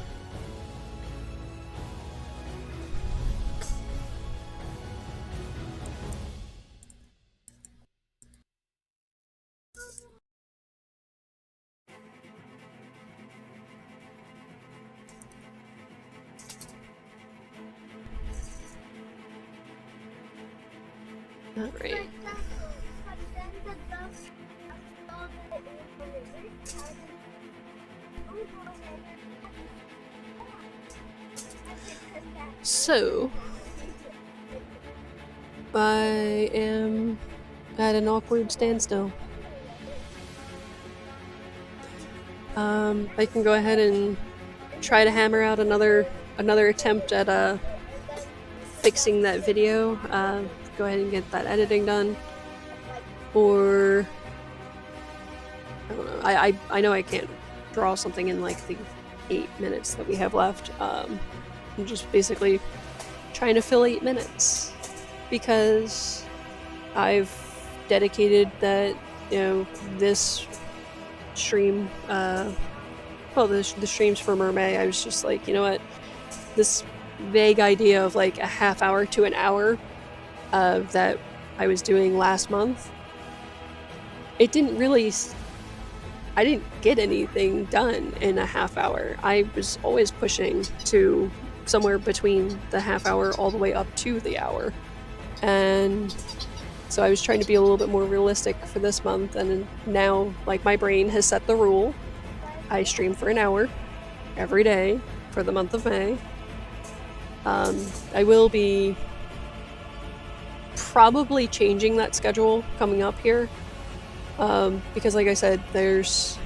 All right. So, I am at an awkward standstill. I can go ahead and try to hammer out another attempt at fixing that video. Go ahead and get that editing done, or I don't know. I know I can't draw something in like the 8 minutes that we have left. I'm just basically trying to fill 8 minutes because I've dedicated that, you know, this stream, well, the streams for MerMay, I was just like, you know what, this vague idea of like a half hour to an hour that I was doing last month, it didn't really, I didn't get anything done in a half hour. I was always pushing to somewhere between the half hour all the way up to the hour. And so I was trying to be a little bit more realistic for this month, and now, like, my brain has set the rule. I stream for an hour every day for the month of May. I will be probably changing that schedule coming up here, because like I said, there's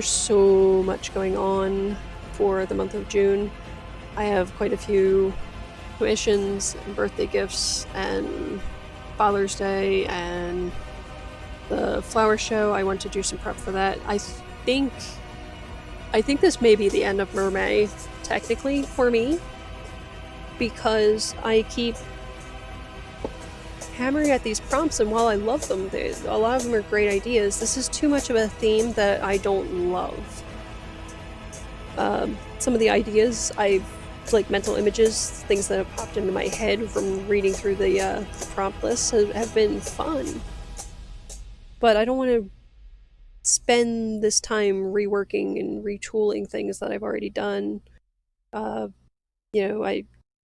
so much going on for the month of June. I have quite a few commissions and birthday gifts and Father's Day and the flower show. I want to do some prep for that. I think this may be the end of MerMay technically for me, because I keep hammering at these prompts, and while I love them, a lot of them are great ideas, this is too much of a theme that I don't love. Some of the ideas, like mental images, things that have popped into my head from reading through the prompt list have been fun. But I don't want to spend this time reworking and retooling things that I've already done. You know,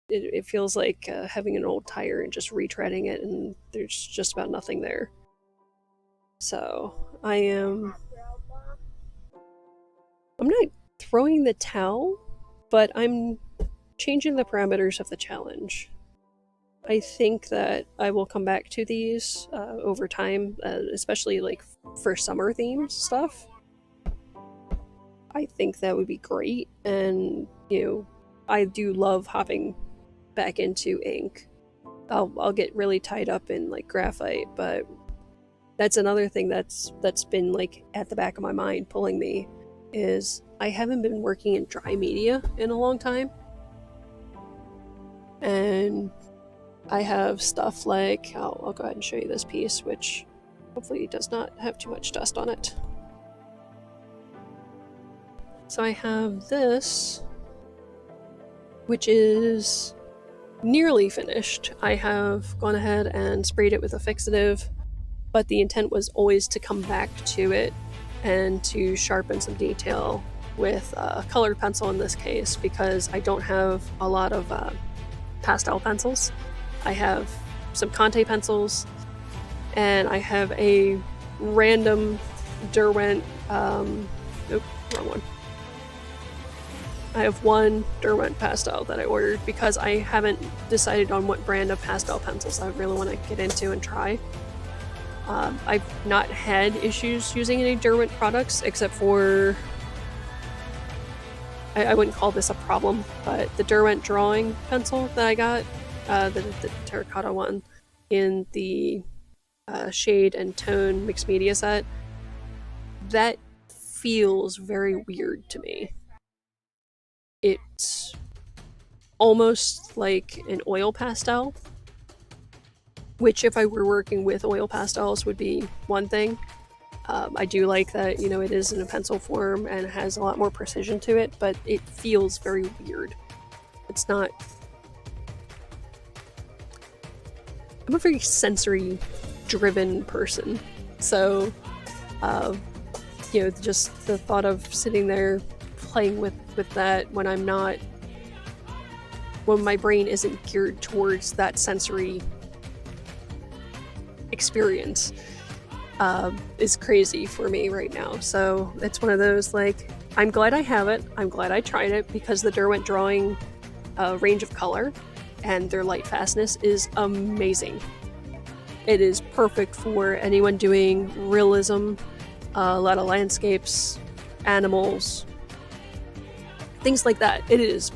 it feels like having an old tire and just retreading it, and there's just about nothing there. So I'm not throwing the towel, but I'm changing the parameters of the challenge. I think that I will come back to these over time, especially like for summer themes stuff. I think that would be great. And, I do love hopping back into ink. I'll get really tied up in like graphite, but that's another thing that's been like at the back of my mind pulling me is I haven't been working in dry media in a long time. And I have stuff like I'll go ahead and show you this piece, which hopefully does not have too much dust on it. So I have this, which is nearly finished. I have gone ahead and sprayed it with a fixative, but the intent was always to come back to it and to sharpen some detail with a colored pencil in this case, because I don't have a lot of pastel pencils. I have some Conte pencils, and I have a random Derwent, wrong one. I have one Derwent pastel that I ordered because I haven't decided on what brand of pastel pencils I really want to get into and try. I've not had issues using any Derwent products except for, I wouldn't call this a problem, but the Derwent drawing pencil that I got, the terracotta one in the shade and tone mixed media set, that feels very weird to me. It's almost like an oil pastel, which if I were working with oil pastels would be one thing. I do like that, it is in a pencil form and has a lot more precision to it, but it feels very weird. It's not... I'm a very sensory-driven person, so, just the thought of sitting there playing with that when my brain isn't geared towards that sensory experience is crazy for me right now. So it's one of those, like, I'm glad I have it. I'm glad I tried it because the Derwent drawing range of color and their light fastness is amazing. It is perfect for anyone doing realism, a lot of landscapes, animals, things like that. It is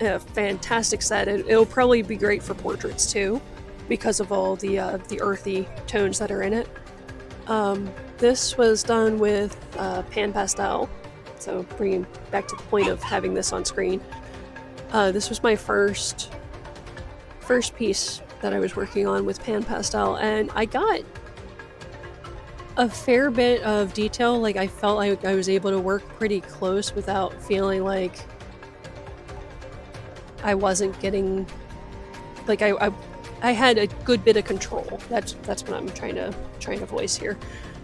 a fantastic set. It'll probably be great for portraits too, because of all the earthy tones that are in it. This was done with pan pastel, so bringing back to the point of having this on screen. This was my first piece that I was working on with pan pastel, and I got a fair bit of detail. Like, I felt like I was able to work pretty close without feeling like I wasn't getting, like, I had a good bit of control. That's what I'm trying to voice here.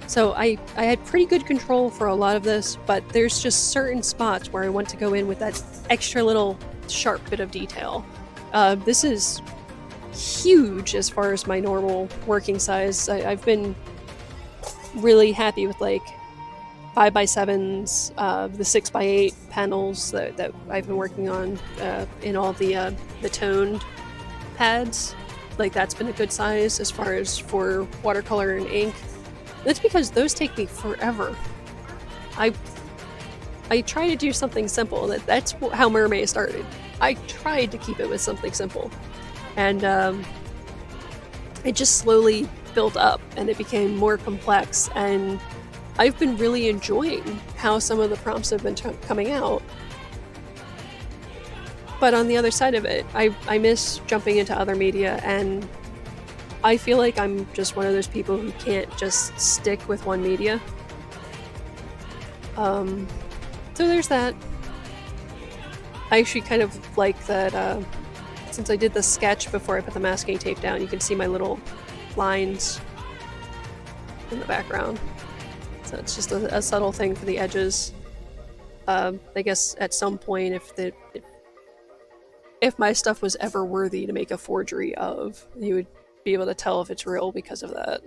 So I had pretty good control for a lot of this, but there's just certain spots where I want to go in with that extra little sharp bit of detail. This is huge as far as my normal working size. I've been really happy with like 5x7s, the 6x8 panels that I've been working on in all the toned pads. Like, that's been a good size as far as for watercolor and ink. That's because those take me forever. I try to do something simple. That's how MerMay started. I tried to keep it with something simple, and it just slowly built up and it became more complex, and I've been really enjoying how some of the prompts have been coming out. But on the other side of it, I miss jumping into other media, and I feel like I'm just one of those people who can't just stick with one media. So there's that. I actually kind of like that, since I did the sketch before I put the masking tape down, you can see my little lines in the background. So it's just a subtle thing for the edges. I guess at some point, if my stuff was ever worthy to make a forgery of, you would be able to tell if it's real because of that.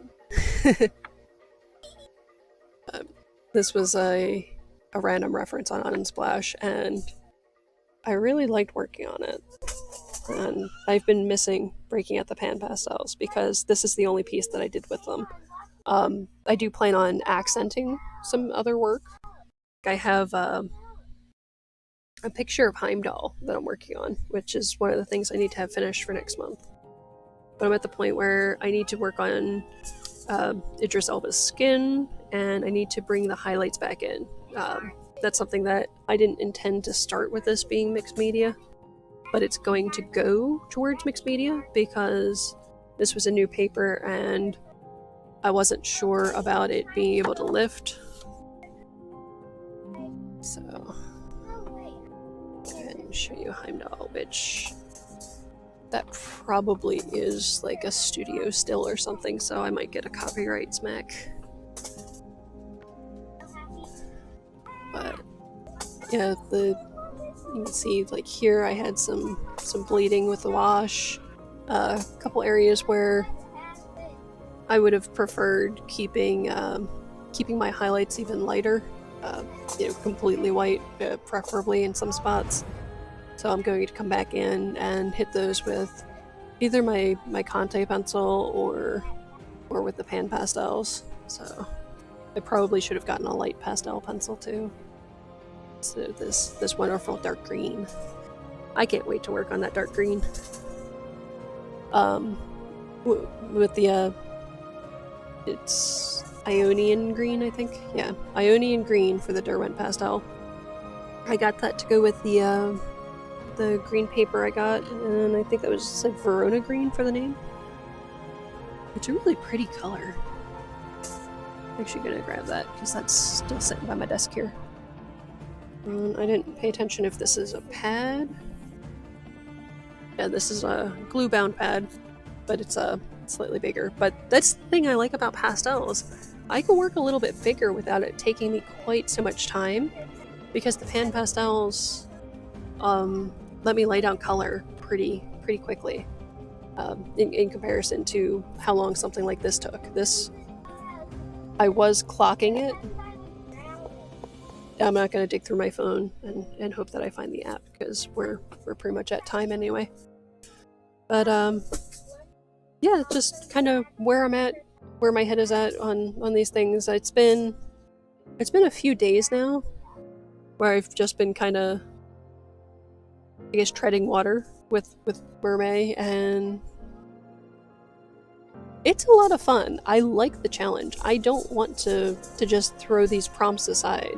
This was a random reference on Unsplash, and I really liked working on it. And I've been missing breaking out the pan pastels because this is the only piece that I did with them. I do plan on accenting some other work. I have a picture of Heimdall that I'm working on, which is one of the things I need to have finished for next month. But I'm at the point where I need to work on Idris Elba's skin, and I need to bring the highlights back in. That's something that I didn't intend to start with this being mixed media, but it's going to go towards mixed media because this was a new paper and I wasn't sure about it being able to lift. So, go ahead and show you Heimdall, which that probably is like a studio still or something, so I might get a copyright smack. But yeah, you can see like here I had some bleeding with the wash. A couple areas where I would have preferred keeping my highlights even lighter, completely white, preferably in some spots. So I'm going to come back in and hit those with either my Conte pencil or with the pan pastels. So I probably should have gotten a light pastel pencil too. So this wonderful dark green. I can't wait to work on that dark green. With the it's Ionian green, I think. Yeah, Ionian green for the Derwent pastel. I got that to go with the green paper I got, and I think that was like Verona green for the name. It's a really pretty color. I'm actually gonna grab that because that's still sitting by my desk here. I didn't pay attention if this is a pad. Yeah, this is a glue-bound pad, but it's slightly bigger. But that's the thing I like about pastels. I can work a little bit bigger without it taking me quite so much time, because the pan pastels let me lay down color pretty quickly in comparison to how long something like this took. This, I was clocking it. I'm not going to dig through my phone and hope that I find the app, because we're pretty much at time anyway. But yeah, just kind of where I'm at, where my head is at on these things. It's been a few days now where I've just been kind of, I guess, treading water with MerMay, and it's a lot of fun. I like the challenge. I don't want to just throw these prompts aside.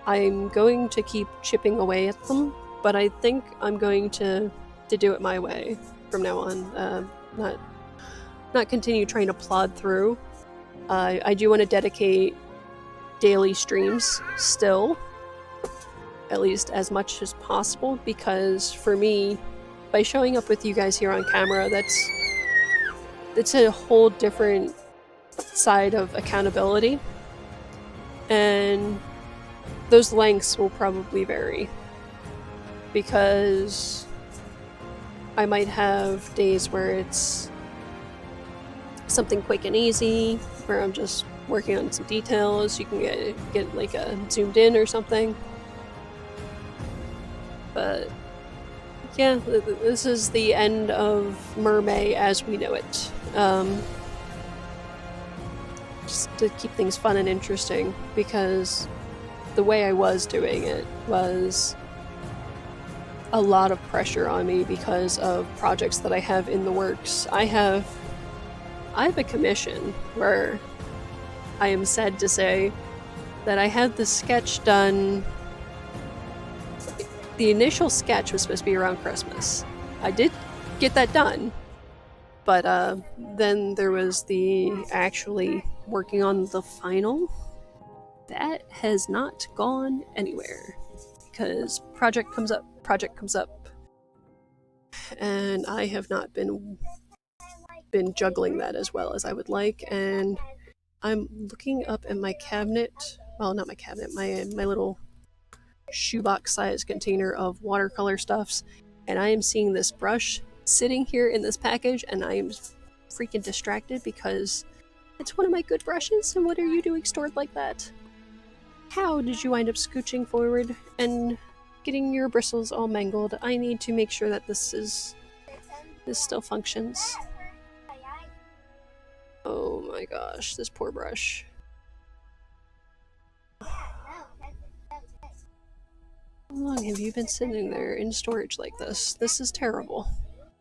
I'm going to keep chipping away at them, but I think I'm going to do it my way from now on. Not continue trying to plod through. I do want to dedicate daily streams still, at least as much as possible, because for me, by showing up with you guys here on camera, that's a whole different side of accountability, and those lengths will probably vary, because I might have days where it's something quick and easy, where I'm just working on some details. You can get like a zoomed in or something. But yeah, this is the end of MerMay as we know it. Just to keep things fun and interesting, because the way I was doing it was a lot of pressure on me because of projects that I have in the works. I have a commission where I am sad to say that I had the sketch done. The initial sketch was supposed to be around Christmas. I did get that done, but then there was the actually working on the final. That has not gone anywhere, because project comes up, and I have not been juggling that as well as I would like. And I'm looking up at my cabinet, well, not my cabinet, my little shoebox size container of watercolor stuffs, and I am seeing this brush sitting here in this package, and I am freaking distracted because it's one of my good brushes. And what are you doing stored like that? How did you wind up scooching forward and getting your bristles all mangled? I need to make sure that this still functions. Oh my gosh, this poor brush. How long have you been sitting there in storage like this? This is terrible.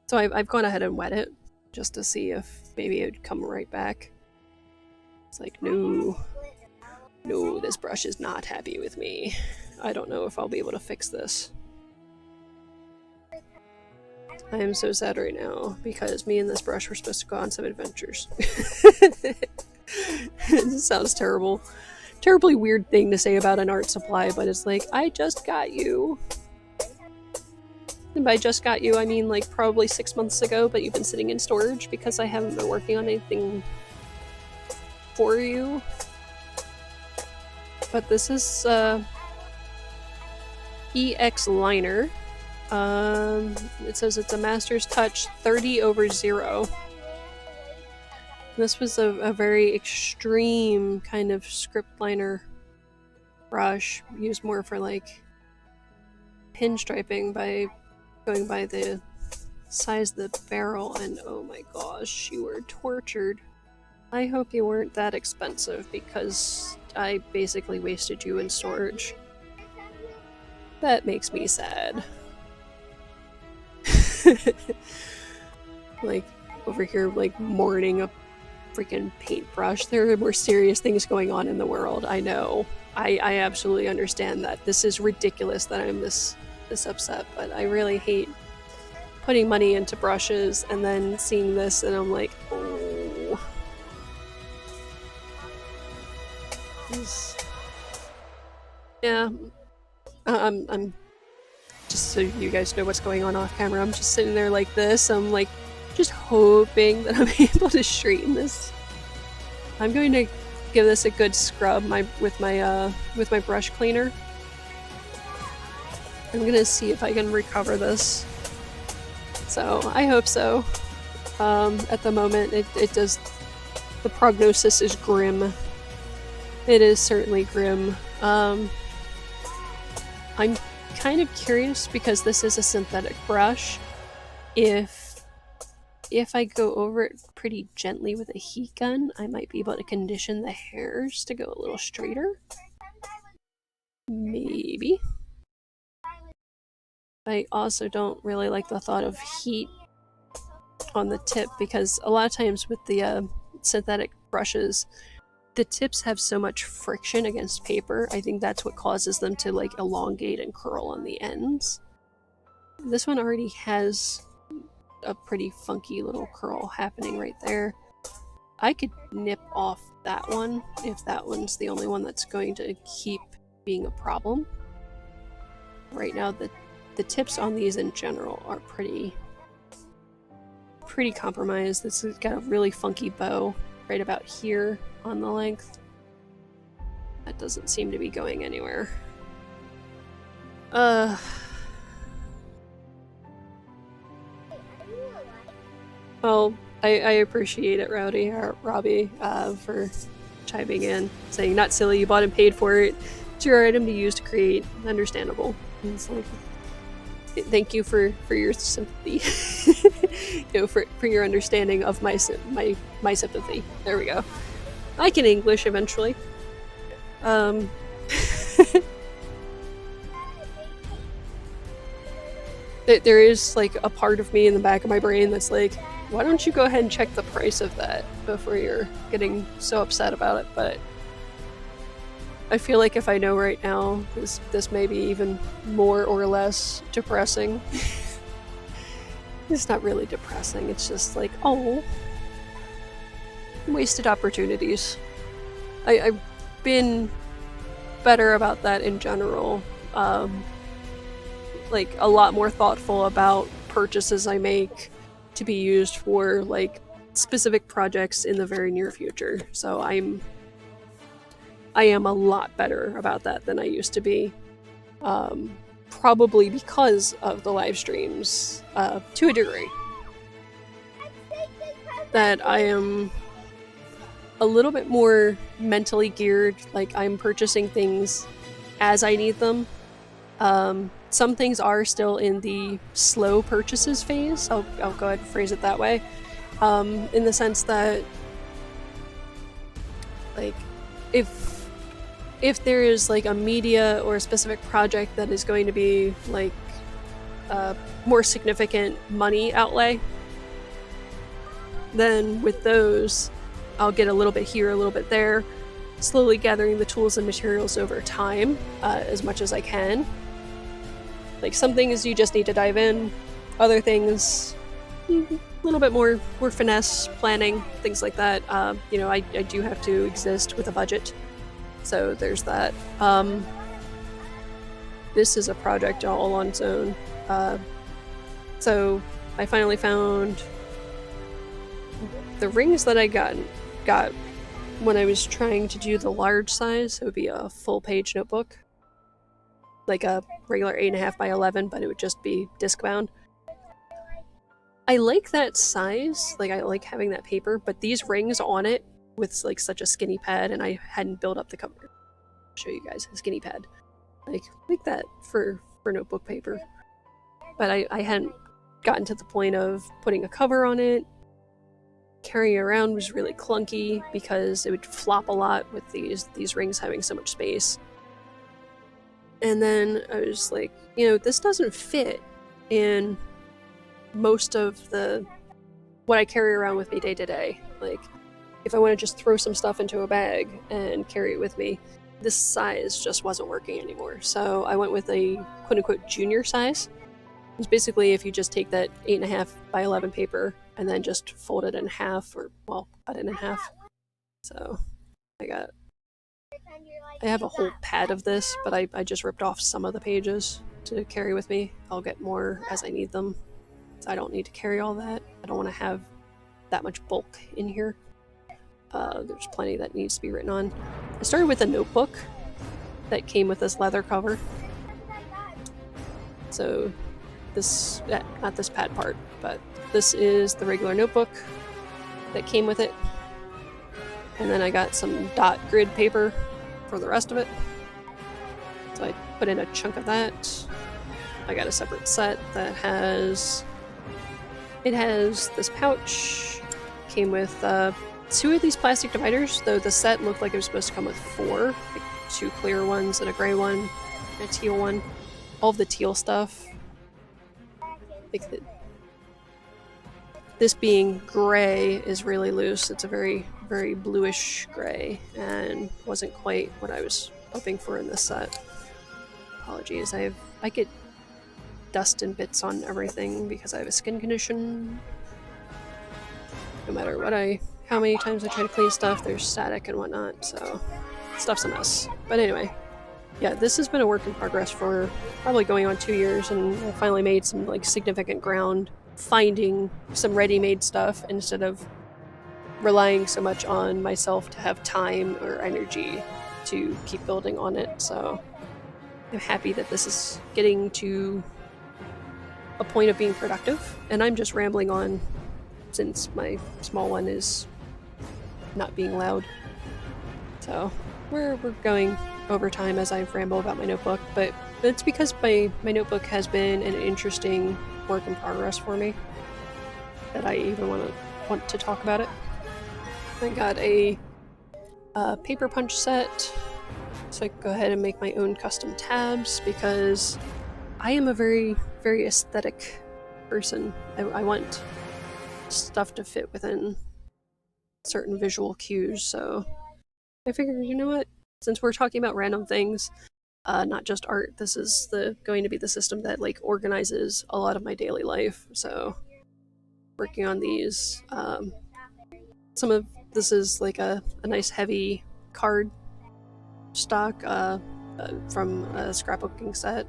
So I've gone ahead and wet it just to see if maybe it would come right back. It's like, no, this brush is not happy with me. I don't know if I'll be able to fix this. I am so sad right now because me and this brush were supposed to go on some adventures. This sounds terrible. Terribly weird thing to say about an art supply, but it's like, I just got you. And by just got you, I mean like probably 6 months ago, but you've been sitting in storage because I haven't been working on anything for you. But this is EX Liner. It says it's a Master's Touch 30/0. This was a very extreme kind of script liner brush, used more for like pinstriping by going by the size of the barrel, and oh my gosh, you were tortured. I hope you weren't that expensive because I basically wasted you in storage. That makes me sad. Like, over here, like, mourning a freaking paintbrush. There are more serious things going on in the world, I know. I absolutely understand that. This is ridiculous that I'm this upset, but I really hate putting money into brushes and then seeing this and I'm like, oh. Yeah. I'm just so you guys know what's going on off camera, I'm just sitting there like this. I'm like just hoping that I'm able to straighten this. I'm going to give this a good scrub with my brush cleaner. I'm gonna see if I can recover this. So I hope so. At the moment, it does. The prognosis is grim. It is certainly grim. I'm kind of curious because this is a synthetic brush. If I go over it pretty gently with a heat gun, I might be able to condition the hairs to go a little straighter. Maybe. I also don't really like the thought of heat on the tip because a lot of times with the synthetic brushes, the tips have so much friction against paper. I think that's what causes them to like elongate and curl on the ends. This one already has a pretty funky little curl happening right there. I could nip off that one if that one's the only one that's going to keep being a problem. Right now the tips on these in general are pretty compromised. This has got a really funky bow right about here on the length. That doesn't seem to be going anywhere. Well, I appreciate it, Robbie, for chiming in, saying, not silly, you bought and paid for it. It's your item to use to create. Understandable. And it's like, thank you for your sympathy. You know, for your understanding of my sympathy. There we go. I can English eventually. There is like a part of me in the back of my brain that's like, why don't you go ahead and check the price of that before you're getting so upset about it? But I feel like if I know right now, this may be even more or less depressing. It's not really depressing, it's just like, oh, wasted opportunities. I've been better about that in general. Like a lot more thoughtful about purchases I make to be used for like specific projects in the very near future. So I am a lot better about that than I used to be. Probably because of the live streams, to a degree. That I am a little bit more mentally geared, like I'm purchasing things as I need them. Some things are still in the slow purchases phase, I'll go ahead and phrase it that way, in the sense that, like, if if there is like a media or a specific project that is going to be like a more significant money outlay, then with those, I'll get a little bit here, a little bit there, slowly gathering the tools and materials over time as much as I can. Like some things you just need to dive in, other things a little bit more finesse, planning, things like that. You know, I do have to exist with a budget, so there's that. This is a project all on its own. So I finally found the rings that I got when I was trying to do the large size. It would be a full page notebook, like a regular 8.5 by 11, but it would just be disc bound. I like that size, like I like having that paper, but these rings on it with like such a skinny pad, and I hadn't built up the cover. I'll show you guys a skinny pad, like that for notebook paper. But I hadn't gotten to the point of putting a cover on it. Carrying it around was really clunky because it would flop a lot with these rings having so much space. And then I was like, you know, this doesn't fit in most of what I carry around with me day to day. Like, if I want to just throw some stuff into a bag and carry it with me, this size just wasn't working anymore. So I went with a quote-unquote junior size. It's basically if you just take that 8.5 by 11 paper and then just fold it in half, or, well, cut it in half. So I have a whole pad of this, but I just ripped off some of the pages to carry with me. I'll get more as I need them. So I don't need to carry all that. I don't want to have that much bulk in here. There's plenty that needs to be written on. I started with a notebook that came with this leather cover. So this, not this pad part, but this is the regular notebook that came with it. And then I got some dot grid paper for the rest of it. So I put in a chunk of that. I got a separate set that has this pouch. Came with 2 of these plastic dividers, though the set looked like it was supposed to come with 4. Like 2 clear ones and a gray one and a teal one. All of the teal stuff. Like this being gray is really loose. It's a very, very bluish gray and wasn't quite what I was hoping for in this set. Apologies, I get dust and bits on everything because I have a skin condition. No matter how many times I try to clean stuff, there's static and whatnot, so stuff's a mess. But anyway, yeah, this has been a work in progress for probably going on 2 years, and I finally made some like significant ground finding some ready-made stuff instead of relying so much on myself to have time or energy to keep building on it. So I'm happy that this is getting to a point of being productive, and I'm just rambling on since my small one is not being loud. So we're going over time as I ramble about my notebook, but it's because my notebook has been an interesting work in progress for me that I even want to talk about it. I got a paper punch set, so I can go ahead and make my own custom tabs because I am a very, very aesthetic person. I want stuff to fit within certain visual cues, so I figured, you know what, since we're talking about random things, not just art, this is going to be the system that like organizes a lot of my daily life. So working on these, some of this is like a nice heavy card stock from a scrapbooking set,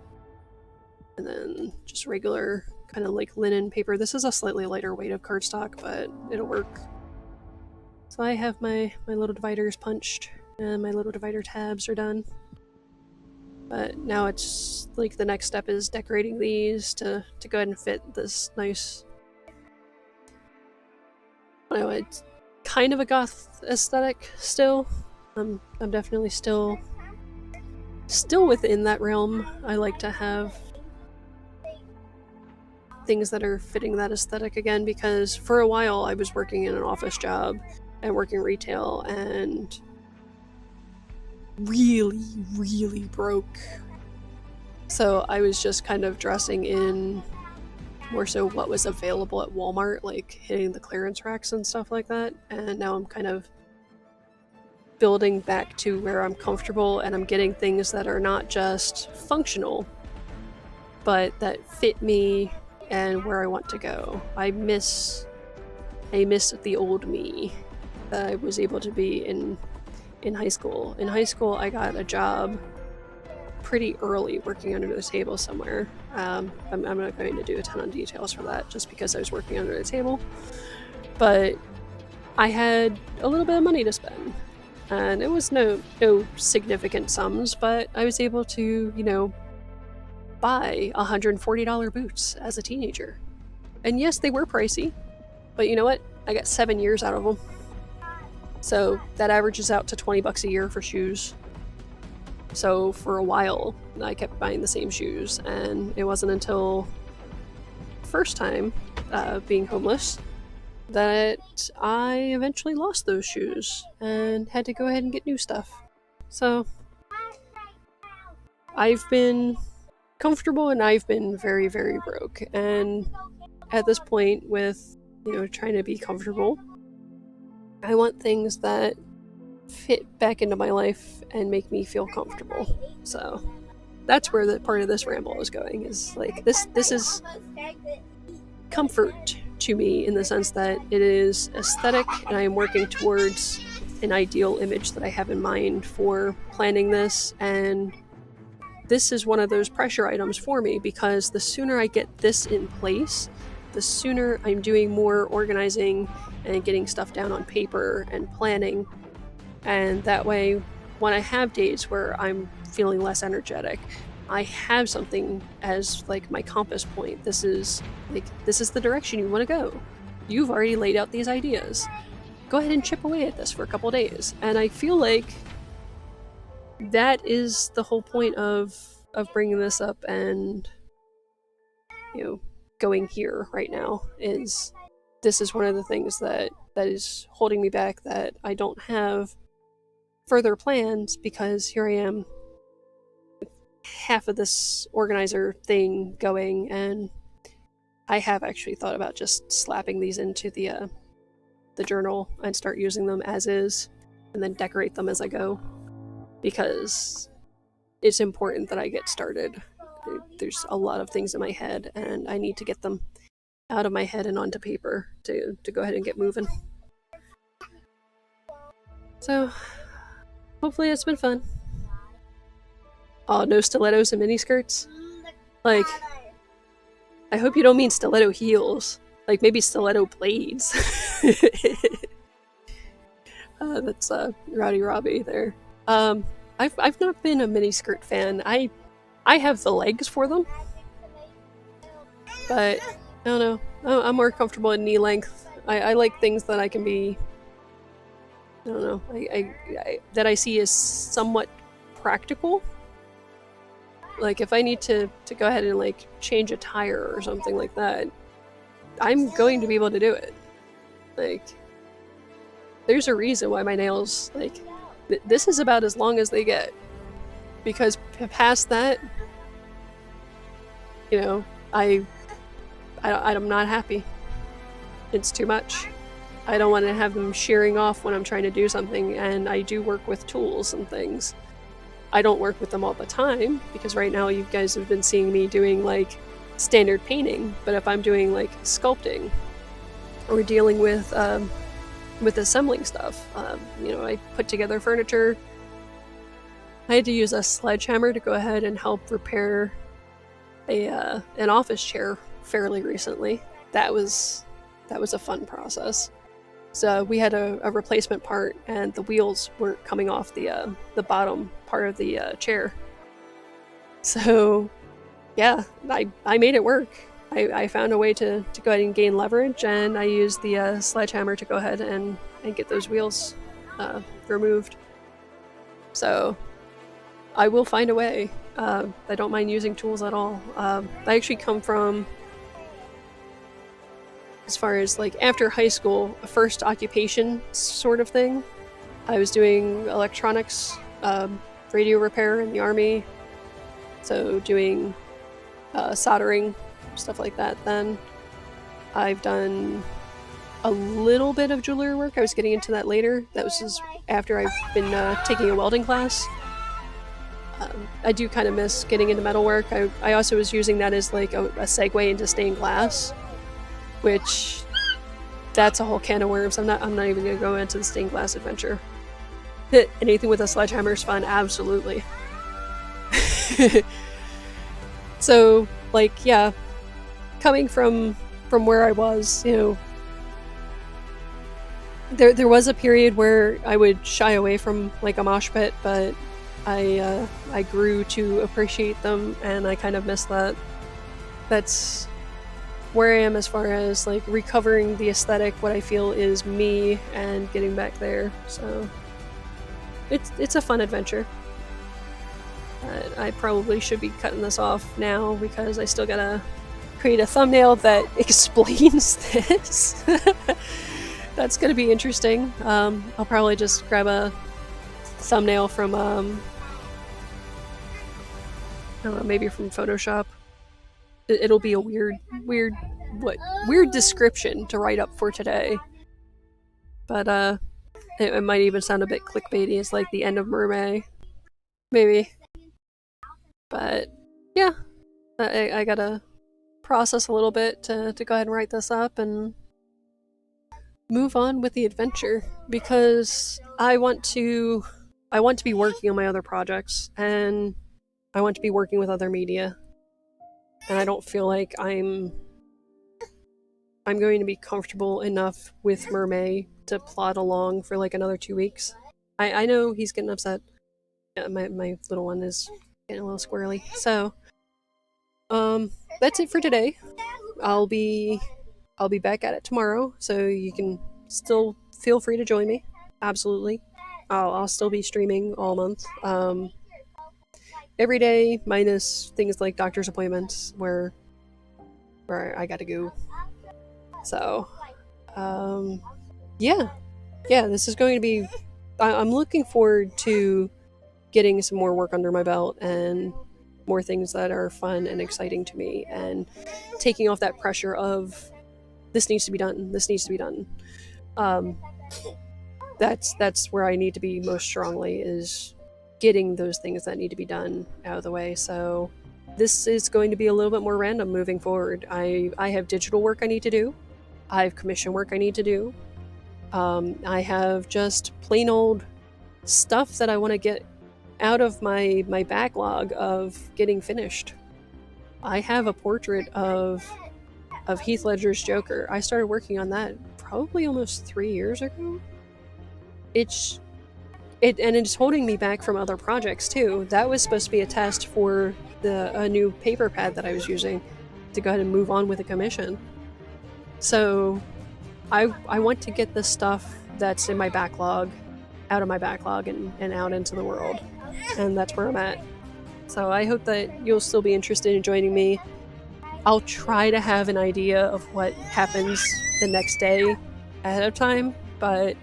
and then just regular kind of like linen paper. This is a slightly lighter weight of cardstock, but it'll work. So I have my little dividers punched, and my little divider tabs are done. But now it's like the next step is decorating these to go ahead and fit this nice, I don't know, it's kind of a goth aesthetic still. I'm definitely still within that realm. I like to have things that are fitting that aesthetic again, because for a while I was working in an office job and working retail, and really, really broke. So I was just kind of dressing in more so what was available at Walmart, like hitting the clearance racks and stuff like that. And now I'm kind of building back to where I'm comfortable, and I'm getting things that are not just functional, but that fit me and where I want to go. I miss the old me that I was able to be in high school. In high school, I got a job pretty early working under the table somewhere. I'm not going to do a ton of details for that just because I was working under the table. But I had a little bit of money to spend. And it was no significant sums, but I was able to, buy $140 boots as a teenager. And yes, they were pricey, but you know what? I got 7 years out of them. So that averages out to $20 a year for shoes. So for a while, I kept buying the same shoes, and it wasn't until first time being homeless that I eventually lost those shoes and had to go ahead and get new stuff. So I've been comfortable and I've been very, very broke. And at this point, with trying to be comfortable, I want things that fit back into my life and make me feel comfortable. So that's where the part of this ramble is going, is like this is comfort to me, in the sense that it is aesthetic, and I am working towards an ideal image that I have in mind for planning this. And this is one of those pressure items for me, because the sooner I get this in place, the sooner I'm doing more organizing and getting stuff down on paper and planning. And that way, when I have days where I'm feeling less energetic, I have something as like my compass point. This is the direction you want to go. You've already laid out these ideas. Go ahead and chip away at this for a couple days. And I feel like that is the whole point of bringing this up and going here right now. Is this is one of the things that is holding me back, that I don't have further plans, because here I am, half of this organizer thing going, and I have actually thought about just slapping these into the journal and start using them as is, and then decorate them as I go, because it's important that I get started. There's a lot of things in my head, and I need to get them out of my head and onto paper to go ahead and get moving. So hopefully it's been fun. Oh, no stilettos and miniskirts? Like, I hope you don't mean stiletto heels. Like, maybe stiletto blades. That's Rowdy Robbie there. I've not been a miniskirt fan. I have the legs for them, but I don't know. I'm more comfortable in knee length. I like things that I can be, I don't know, that I see as somewhat practical. Like, if I need to go ahead and like change a tire or something like that, I'm going to be able to do it. Like, there's a reason why my nails, like, this is about as long as they get, because past that, I'm not happy. It's too much. I don't want to have them shearing off when I'm trying to do something, and I do work with tools and things. I don't work with them all the time, because right now you guys have been seeing me doing like standard painting, but if I'm doing like sculpting or dealing with assembling stuff, I put together furniture. I had to use a sledgehammer to go ahead and help repair an office chair fairly recently. That was a fun process. So we had a replacement part, and the wheels weren't coming off the bottom part of the chair. So yeah, I made it work. I found a way to go ahead and gain leverage, and I used the sledgehammer to go ahead and get those wheels removed. So I will find a way. I don't mind using tools at all. I actually come from, as far as like after high school, a first occupation sort of thing. I was doing electronics radio repair in the Army, so doing soldering, stuff like that. Then I've done a little bit of jewelry work. I was getting into that later. That was just after I've been taking a welding class. I do kind of miss getting into metalwork. I also was using that as like a segue into stained glass, which that's a whole can of worms. I'm not even gonna go into the stained glass adventure. Anything with a sledgehammer is fun, absolutely. So, like, yeah, coming from where I was, you know, there was a period where I would shy away from like a mosh pit, but I grew to appreciate them, and I kind of miss that. That's where I am as far as like recovering the aesthetic, what I feel is me, and getting back there. So it's a fun adventure. I probably should be cutting this off now because I still gotta create a thumbnail that explains this. That's gonna be interesting. I'll probably just grab a thumbnail from I don't know, maybe from Photoshop. It'll be a weird description to write up for today. But it might even sound a bit clickbaity. It's like the end of MerMay, maybe. But yeah, I gotta process a little bit to go ahead and write this up and move on with the adventure, because I want to be working on my other projects, and I want to be working with other media, and I don't feel like I'm going to be comfortable enough with MerMay to plod along for like another 2 weeks. I know he's getting upset. Yeah, my little one is getting a little squirrely. So that's it for today. I'll be back at it tomorrow, so you can still feel free to join me. Absolutely. I'll still be streaming all month. Every day, minus things like doctor's appointments where I gotta go. So, yeah, this is going to be. I'm looking forward to getting some more work under my belt and more things that are fun and exciting to me, and taking off that pressure of this needs to be done. This needs to be done. That's where I need to be most strongly, is getting those things that need to be done out of the way. So this is going to be a little bit more random moving forward. I have digital work I need to do. I have commission work I need to do. I have just plain old stuff that I want to get out of my backlog of getting finished. I have a portrait of Heath Ledger's Joker. I started working on that probably almost 3 years ago. It's holding me back from other projects too. That was supposed to be a test for a new paper pad that I was using to go ahead and move on with a commission. So I want to get the stuff that's in my backlog out of my backlog and out into the world. And that's where I'm at. So I hope that you'll still be interested in joining me. I'll try to have an idea of what happens the next day ahead of time, but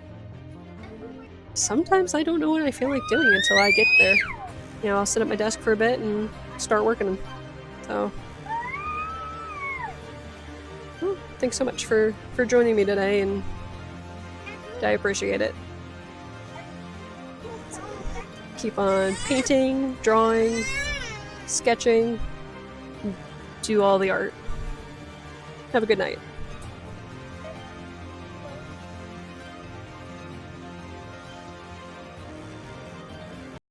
sometimes I don't know what I feel like doing until I get there. You know, I'll sit at my desk for a bit and start working. So, well, thanks so much for joining me today, and I appreciate it. So, keep on painting, drawing, sketching, do all the art. Have a good night.